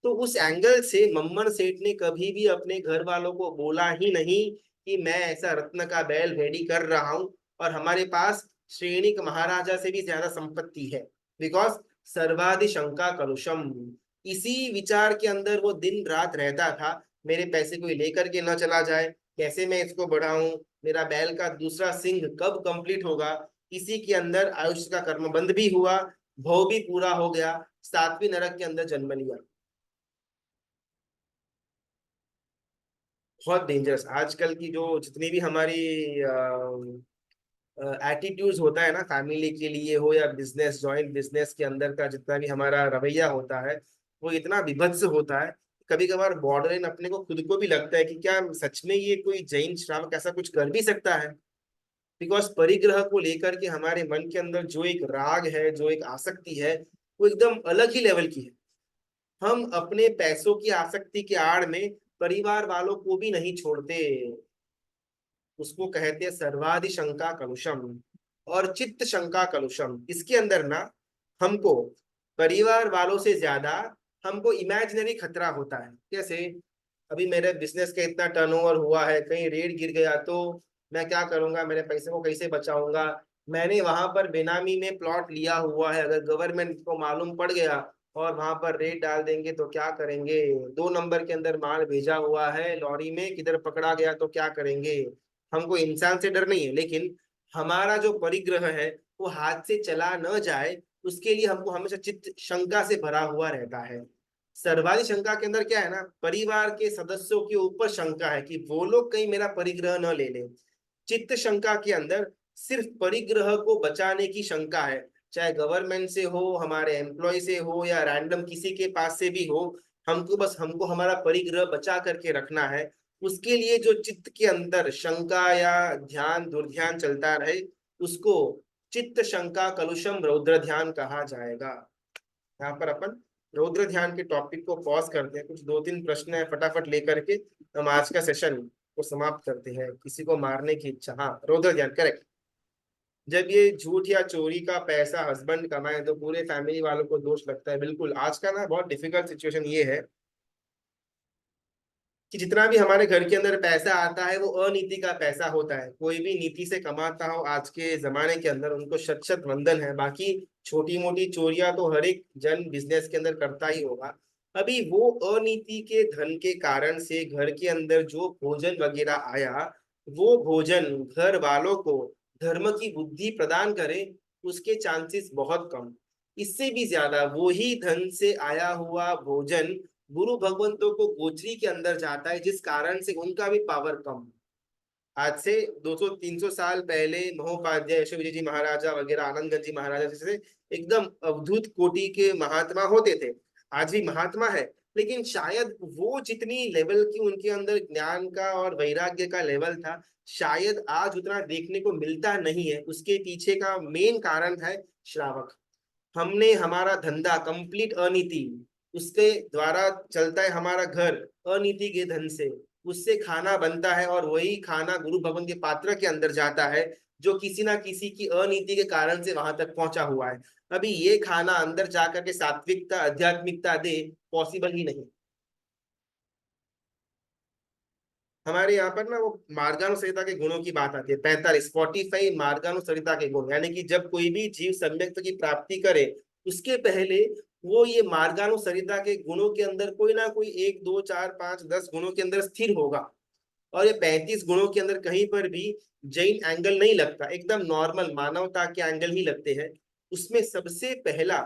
A: तो उस एंगल से मम्मन सेठ ने कभी भी अपने घर वालों को बोला ही नहीं कि मैं ऐसा रत्न का बैल रेडी कर रहा हूं और हमारे पास श्रेणिक महाराजा से भी ज्यादा संपत्ति है। बिकॉज सर्वादि शंका कलुषम, इसी विचार के अंदर वो दिन रात रहता था, मेरे पैसे कोई लेकर के न चला जाए, कैसे मैं इसको बढ़ाऊं, मेरा बैल का दूसरा सिंह कब कंप्लीट होगा। इसी के अंदर आयुष्य का कर्मबंध भी हुआ, भव भी पूरा हो गया, 7वीं नरक के अंदर जन्म लिया। बहुत डेंजरस। आजकल की जो जितनी भी हमारी एटीट्यूड्स होता है ना, फैमिली के लिए हो या बिजनेस, जॉइंट बिजनेस के अंदर का जितना भी हमारा रवैया होता है, वो इतना विभत्स होता है, कभी कभार बॉर्डर लाइन अपने को खुद को भी लगता है कि क्या सच में ये कोई जैन श्रावक ऐसा कुछ कर भी सकता है। बिकॉज परिग्रह को लेकर के हमारे मन के अंदर जो एक राग है, जो एक आसक्ति है, वो एकदम अलग ही लेवल की है। हम अपने पैसों की आसक्ति के आड़ में परिवार वालों को भी नहीं छोड़ते। उसको कहते हैं सर्वादि शंका कलुषम। और चित्त शंका कलुषम, इसके अंदर ना हमको परिवार वालों से ज्यादा हमको इमेजिनरी खतरा होता है। कैसे? अभी मेरे बिजनेस का इतना टर्नओवर हुआ है, कहीं रेट गिर गया तो मैं क्या करूंगा, मेरे पैसे को कैसे बचाऊंगा? मैंने वहां पर बेनामी में प्लॉट लिया हुआ है, अगर गवर्नमेंट को मालूम पड़ गया और वहां पर रेट डाल देंगे तो क्या करेंगे? 2 नंबर के अंदर माल भेजा हुआ है लॉरी में, किधर पकड़ा गया तो क्या करेंगे? हमको इंसान से डर नहीं है, लेकिन हमारा जो परिग्रह है वो हाथ से चला न जाए, उसके लिए हमको हमेशा चित्त शंका से भरा हुआ रहता है। सर्वाधिक शंका के अंदर क्या है ना, परिवार के सदस्यों के ऊपर शंका है कि वो लोग कहीं मेरा परिग्रह न ले लें। चित्त शंका के अंदर सिर्फ परिग्रह को बचाने की शंका है, चाहे गवर्नमेंट से हो, हमारे एम्प्लॉय से हो, या रैंडम किसी के पास से भी हो। हमको हमारा परिग्रह बचा करके रखना है। उसके लिए जो चित्त के अंदर शंका या ध्यान दुर्ध्यान चलता रहे, उसको चित्त शंका कलुषम रौद्र ध्यान कहा जाएगा। यहाँ पर अपन रौद्र ध्यान के टॉपिक को पॉज करते हैं, कुछ 2-3 प्रश्न है फटाफट लेकर के हम आज का सेशन को समाप्त करते हैं। किसी को मारने की इच्छा? हाँ, रौद्र ध्यान करेक्ट। जब ये झूठ या चोरी का पैसा हस्बैंड कमाए तो पूरे फैमिली वालों को दोष लगता है। बिल्कुल, आज का ना बहुत डिफिकल्ट सिचुएशन ये है कि जितना भी हमारे घर के अंदर पैसा आता है वो अनीति का पैसा होता है। कोई भी नीति से कमाता हो आज के जमाने के अंदर, उनको शत शत वंदन है। बाकी छोटी मोटी चोरियां तो हर एक जन बिजनेस के अंदर करता ही होगा। अभी वो अनीति के धन के कारण से घर के अंदर जो भोजन वगैरह आया, वो भोजन घर वालों को धर्म की बुद्धि प्रदान करे, उसके चांसेस बहुत कम। इससे भी ज्यादा वो ही धन से आया हुआ भोजन गुरु भगवंतों को गोचरी के अंदर जाता है, जिस कारण से उनका भी पावर कम। आज से 200-300 साल पहले महोपाध्याय यशो विजय जी महाराजा वगैरह, आनंदगंज जी महाराजा जैसे एकदम अवधूत कोटि के महात्मा होते थे। आज भी महात्मा है, लेकिन शायद वो जितनी लेवल की उनके अंदर ज्ञान का और वैराग्य का लेवल था, शायद आज उतना देखने को मिलता नहीं है। उसके पीछे का मेन कारण है श्रावक। हमने हमारा धंधा कंप्लीट अनीति, उसके द्वारा चलता है हमारा घर अनीति के धन से, उससे खाना बनता है और वही खाना गुरु भगवान के पात्र के अंदर जाता है, जो किसी ना किसी की अनीति के कारण से वहां तक पहुंचा हुआ है। अभी ये खाना अंदर जाकर के सात्विकता आध्यात्मिकता दे, पॉसिबल ही नहीं। हमारे यहाँ पर ना वो मार्गानुसरिता के गुणों की बात आती है, 45 मार्गानुसरिता के गुण, यानी कि जब कोई भी जीव सम्यक्त की प्राप्ति करे उसके पहले वो ये मार्गानुसरिता के गुणों के अंदर कोई ना कोई 1 2 4 5 10 गुणों के अंदर स्थिर होगा। और ये 35 गुणों के अंदर कहीं पर भी जैन एंगल नहीं लगता, एकदम नॉर्मल मानवता के एंगल ही लगते हैं। उसमें सबसे पहला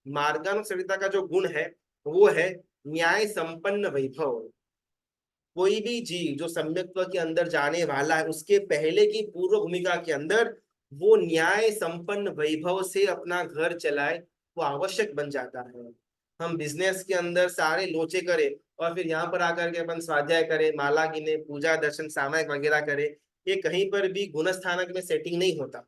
A: मार्गानुसरिता का जो गुण है वो है न्याय संपन्न वैभव। कोई भी जीव जो सम्यक्त्व के अंदर जाने वाला है, उसके पहले की पूर्व भूमिका के अंदर वो न्याय संपन्न वैभव से अपना घर चलाए, वो आवश्यक बन जाता है। हम बिजनेस के अंदर सारे लोचे करें और फिर यहाँ पर आकर के अपन स्वाध्याय करें, माला गिने, पूजा दर्शन सामायिक वगैरह करें, ये कहीं पर भी गुण स्थानक में सेटिंग नहीं होता।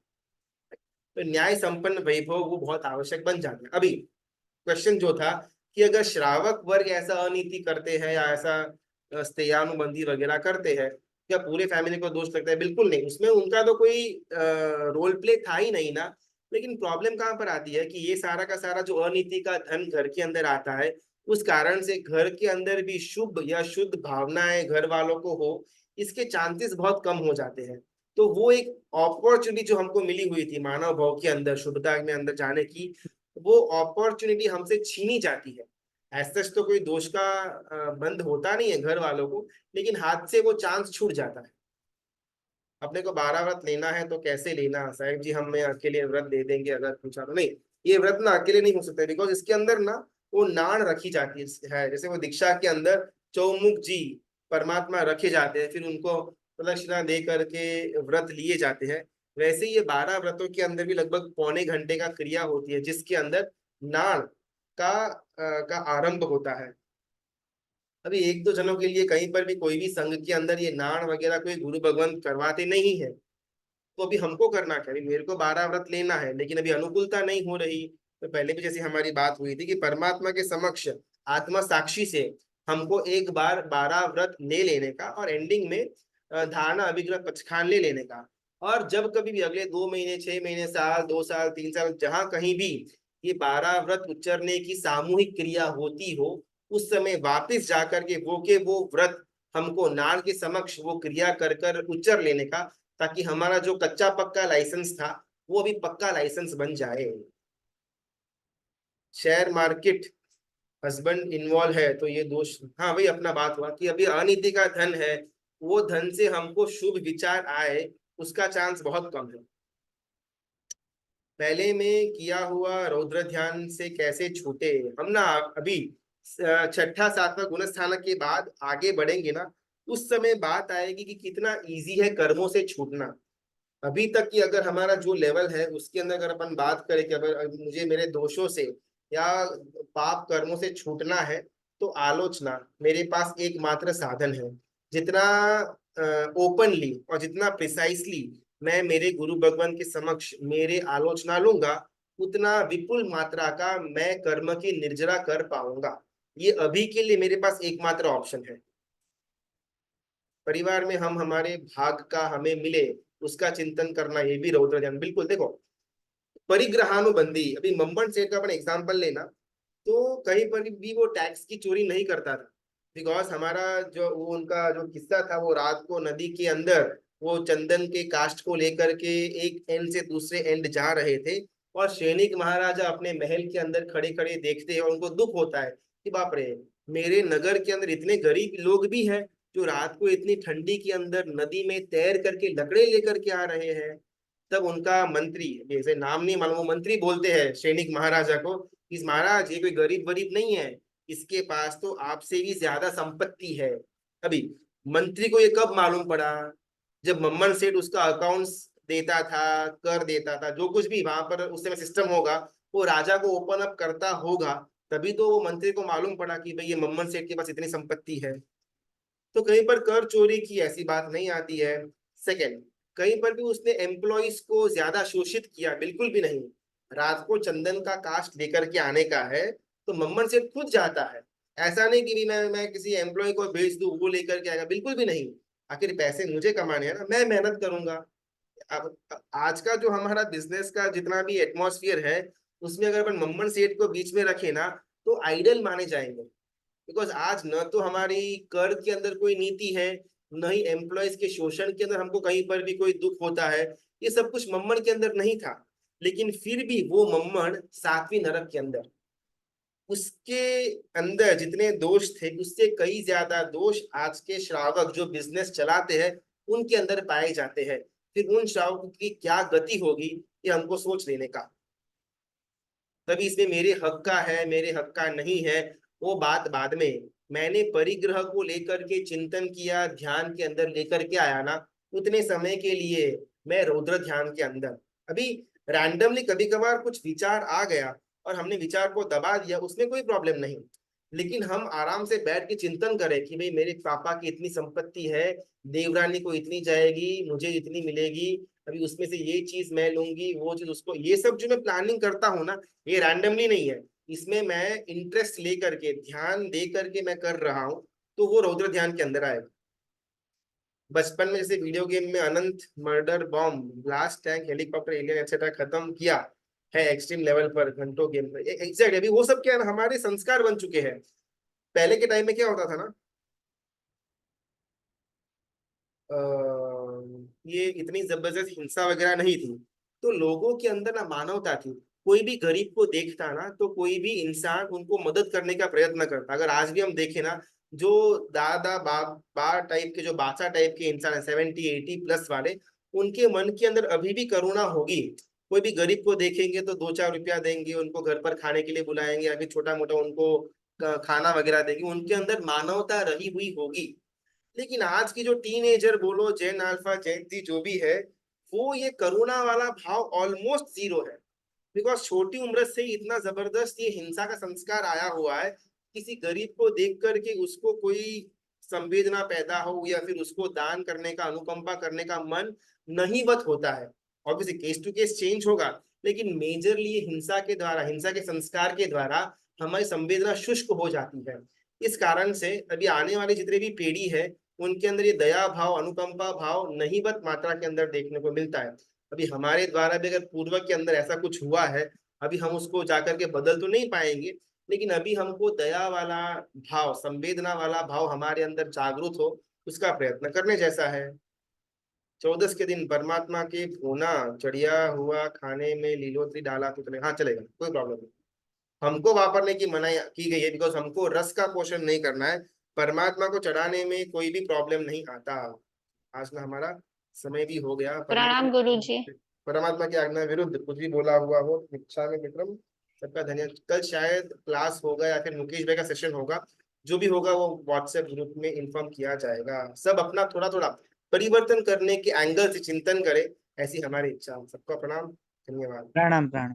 A: तो न्याय संपन्न वैभव वो बहुत आवश्यक बन जाता है। अभी क्वेश्चन जो था कि अगर श्रावक वर्ग ऐसा अनीति करते हैं या ऐसा स्त्रीयानुबंधी वगैरह करते हैं, क्या पूरे फैमिली को दोष लगता है? बिल्कुल नहीं, उसमें उनका तो कोई रोल प्ले था ही नहीं ना। लेकिन प्रॉब्लम कहाँ पर आती है कि ये सारा का सारा जो अनीति का धन घर के अंदर आता है, उस कारण से घर के अंदर भी शुभ या शुद्ध भावनाएं घर वालों को हो, इसके चांसेस बहुत कम हो जाते हैं। तो वो एक अपॉर्चुनिटी जो हमको मिली हुई थी मानव भाव के अंदर शुद्धता में अंदर जाने की, वो अपॉर्चुनिटी हमसे छीनी जाती है। ऐसा तो कोई दोष का बंद होता नहीं है घर वालों को, लेकिन हाथ से वो चांस छूट जाता है। अपने को 12 व्रत लेना है तो कैसे लेना? साहेब जी हमें अकेले व्रत दे देंगे अगर पूछा तो? नहीं, ये व्रत ना अकेले नहीं हो सकते, बिकॉज इसके अंदर ना वो नाण रखी जाती है। जैसे वो दीक्षा के अंदर चौमुख जी परमात्मा रखे जाते हैं, फिर उनको प्रदक्षिणा दे करके व्रत लिए जाते हैं। वैसे ये 12 व्रतों के अंदर भी लगभग पौने घंटे का क्रिया होती है, जिसके अंदर नाण का आरंभ होता है। अभी 1-2 जनों के लिए कहीं पर भी कोई भी संघ के अंदर ये नाण वगैरह कोई गुरु भगवान करवाते नहीं है, तो अभी हमको करना क्या? मेरे को 12 व्रत लेना है, लेकिन अभी अनुकूलता नहीं हो रही। तो पहले भी जैसी हमारी बात हुई थी कि परमात्मा के समक्ष आत्मा साक्षी से हमको एक बार 12 व्रत ले लेने का और एंडिंग में धारणा अभिग्रह पचखान ले लेने का। और जब कभी भी अगले 2 महीने, 6 महीने, साल, 2 साल, 3 साल, जहां कहीं भी ये 12 व्रत उच्चारने की सामूहिक क्रिया होती हो, उस समय वापिस जाकर के वो व्रत हमको नाल के समक्ष वो क्रिया कर कर उच्चार लेने का, ताकि हमारा जो कच्चा पक्का लाइसेंस था वो अभी पक्का लाइसेंस बन जाए। शेयर मार्केट हस्बैंड इन्वॉल्व है तो ये दोष, हाँ भाई अपना बात हुआ कि अभी अनीति का धन है, वो धन से हमको शुभ विचार आए उसका चांस बहुत कम है। पहले में किया हुआ रौद्र ध्यान से कैसे छूटे, हम ना अभी छठा सातवां गुणस्थान के बाद आगे बढ़ेंगे ना, उस समय बात आएगी कि कितना इजी है कर्मों से छूटना। अभी तक की अगर हमारा जो लेवल है उसके अंदर अगर अपन बात करें कि अगर मुझे मेरे दोषों से या पाप कर्मों से छूटना है, तो आलोचना मेरे पास एकमात्र साधन है। जितना ओपनली और जितना प्रिसाइसली मैं मेरे गुरु भगवान के समक्ष मेरे आलोचना लूंगा, उतना विपुल मात्रा का मैं कर्म की निर्जरा कर पाऊंगा। ये अभी के लिए मेरे पास एकमात्र ऑप्शन है। परिवार में हम हमारे भाग का हमें मिले उसका चिंतन करना, ये भी रौद्र ध्यान। बिल्कुल देखो, परिग्रहानुबंधी, अभी मंबन सेठ का अपन एग्जाम्पल लेना, तो कहीं पर भी वो टैक्स की चोरी नहीं करता था, बिकॉज हमारा जो वो उनका जो किस्सा था, वो रात को नदी के अंदर वो चंदन के कास्ट को लेकर के एक एंड से दूसरे एंड जा रहे थे, और सैनिक महाराजा अपने महल के अंदर खड़े खड़े देखते हैं और उनको दुख होता है कि बाप रे, मेरे नगर के अंदर इतने गरीब लोग भी हैं जो रात को इतनी ठंडी के अंदर नदी में तैर करके लकड़े लेकर के आ रहे हैं। तब उनका मंत्री, जैसे नाम नहीं मालूम, मंत्री बोलते हैं सैनिक महाराजा को, इस महाराज ये कोई गरीब वरीब नहीं है, इसके पास तो आपसे भी ज्यादा संपत्ति है। अभी मंत्री को ये कब मालूम पड़ा, जब मम्मन सेठ उसका अकाउंट्स देता था, कर देता था, जो कुछ भी वहां पर उस समय सिस्टम होगा वो राजा को ओपन अप करता होगा, तभी तो वो मंत्री को मालूम पड़ा कि भाई ये मम्मन सेठ के पास इतनी संपत्ति है। तो कहीं पर कर चोरी की ऐसी बात नहीं आती है। सेकंड, कहीं पर भी उसने एम्प्लॉइज को ज्यादा शोषित किया, बिल्कुल भी नहीं। रात को चंदन का कास्ट लेकर के आने का है तो मम्मन सेठ खुद जाता है, ऐसा नहीं कि भी मैं किसी एम्प्लॉय को भेज दूं वो लेकर के आएगा, बिल्कुल भी नहीं। आखिर पैसे मुझे कमाने हैं ना, मैं मेहनत करूंगा। अब आज का जो हमारा बिजनेस का जितना भी एटमॉस्फेयर है, उसमें अगर अपन मम्मन सेठ को बीच में रखे ना, तो आइडल माने जाएंगे। बिकॉज आज न तो हमारी कर के अंदर कोई नीति है, न ही एम्प्लॉयज के शोषण के अंदर हमको कहीं पर भी कोई दुख होता है, ये सब कुछ मम्मन के अंदर नहीं था। लेकिन फिर भी वो मम्मन सातवीं नरक के अंदर, उसके अंदर जितने दोष थे उससे कई ज्यादा दोष आज के श्रावक जो बिजनेस चलाते हैं उनके अंदर पाए जाते हैं। फिर उन श्रावकों की क्या गति होगी, ये हमको सोच लेने का। तभी इसमें मेरे हक का है, मेरे हक का नहीं है, वो बात बाद में। मैंने परिग्रह को लेकर के चिंतन किया, ध्यान के अंदर लेकर के आया ना, उतने समय के लिए मैं रौद्र ध्यान के अंदर। अभी रैंडमली कभी कभार कुछ विचार आ गया और हमने विचार को दबा दिया, उसमें कोई प्रॉब्लम नहीं। लेकिन हम आराम से बैठ के चिंतन करें कि भाई मेरे पापा की इतनी संपत्ति है, देवरानी को इतनी जाएगी, मुझे इतनी मिलेगी, अभी उसमें से ये चीज मैं लूंगी, वो चीज उसको, ये सब जो मैं प्लानिंग करता हूँ ना, ये रैंडमली नहीं है। इसमें मैं इंटरेस्ट लेकर के ध्यान दे करके मैं कर रहा हूँ, तो वो रौद्र ध्यान के अंदर आएगा। बचपन में जैसे वीडियो गेम में अनंत murder bomb blast tank helicopter alien etcetera खत्म किया है एक्सट्रीम लेवल पर घंटों गेम में, एग्जैक्ट अभी वो सब क्या है, हमारे संस्कार बन चुके हैं। पहले के टाइम में क्या होता था ना, ये इतनी जबरदस्त हिंसा वगैरह नहीं थी, तो लोगों के अंदर ना मानवता थी। कोई भी गरीब को देखता ना, तो कोई भी इंसान उनको मदद करने का प्रयत्न करता। अगर आज भी हम देखें ना, जो दादा बा टाइप के, जो बादशाह टाइप के इंसान है 70-80 प्लस वाले, उनके मन के अंदर अभी भी करुणा होगी। कोई भी गरीब को देखेंगे तो 2-4 रुपया देंगे, उनको घर पर खाने के लिए बुलाएंगे, या फिर छोटा मोटा उनको खाना वगैरह देंगे, उनके अंदर मानवता रही हुई होगी। लेकिन आज की जो टीनेजर बोलो, जेन अल्फा जेन जी जो भी है, वो ये करुणा वाला भाव ऑलमोस्ट जीरो है। बिकॉज छोटी उम्र से ही इतना जबरदस्त ये हिंसा का संस्कार आया हुआ है, किसी गरीब को देख करके उसको कोई संवेदना पैदा हो या फिर उसको दान करने का, अनुकंपा करने का मन नहीं बत होता है। Obviously case to case change होगा, लेकिन मेजरली हिंसा के द्वारा, हिंसा के संस्कार के द्वारा हमारी संवेदना शुष्क हो जाती है। इस कारण से अभी आने वाली जितनी भी पीढ़ी है उनके अंदर ये दया भाव, अनुकंपा भाव नहींवत मात्रा के अंदर देखने को मिलता है। अभी हमारे द्वारा भी अगर पूर्व के अंदर ऐसा कुछ हुआ है, अभी हम उसको जाकर के बदल तो नहीं पाएंगे, लेकिन अभी हमको दया वाला भाव, संवेदना वाला भाव हमारे अंदर जागृत हो, उसका प्रयत्न करने जैसा है। 14 के दिन परमात्मा के भुना चढ़िया हुआ खाने में लीलोत्री डाला तो चलेगा, हाँ चलेगा, कोई प्रॉब्लम नहीं। हमको वापरने की मनाही की गई है, बिकॉज हमको रस का पोषण नहीं करना है। परमात्मा को चढ़ाने में कोई भी प्रॉब्लम नहीं आता। आज का हमारा समय भी हो गया।
E: प्रणाम गुरुजी।
A: परमात्मा की आज्ञा विरुद्ध कुछ भी बोला हुआ हो इच्छा में विक्रम, सबका धन्यवाद। कल शायद क्लास होगा या फिर मुकेश भाई का सेशन होगा, जो भी होगा वो व्हाट्सएप ग्रुप में इन्फॉर्म किया जाएगा। सब अपना थोड़ा थोड़ा परिवर्तन करने के एंगल से चिंतन करें, ऐसी हमारी इच्छा। सबका प्रणाम, धन्यवाद।
F: प्रणाम प्रणाम।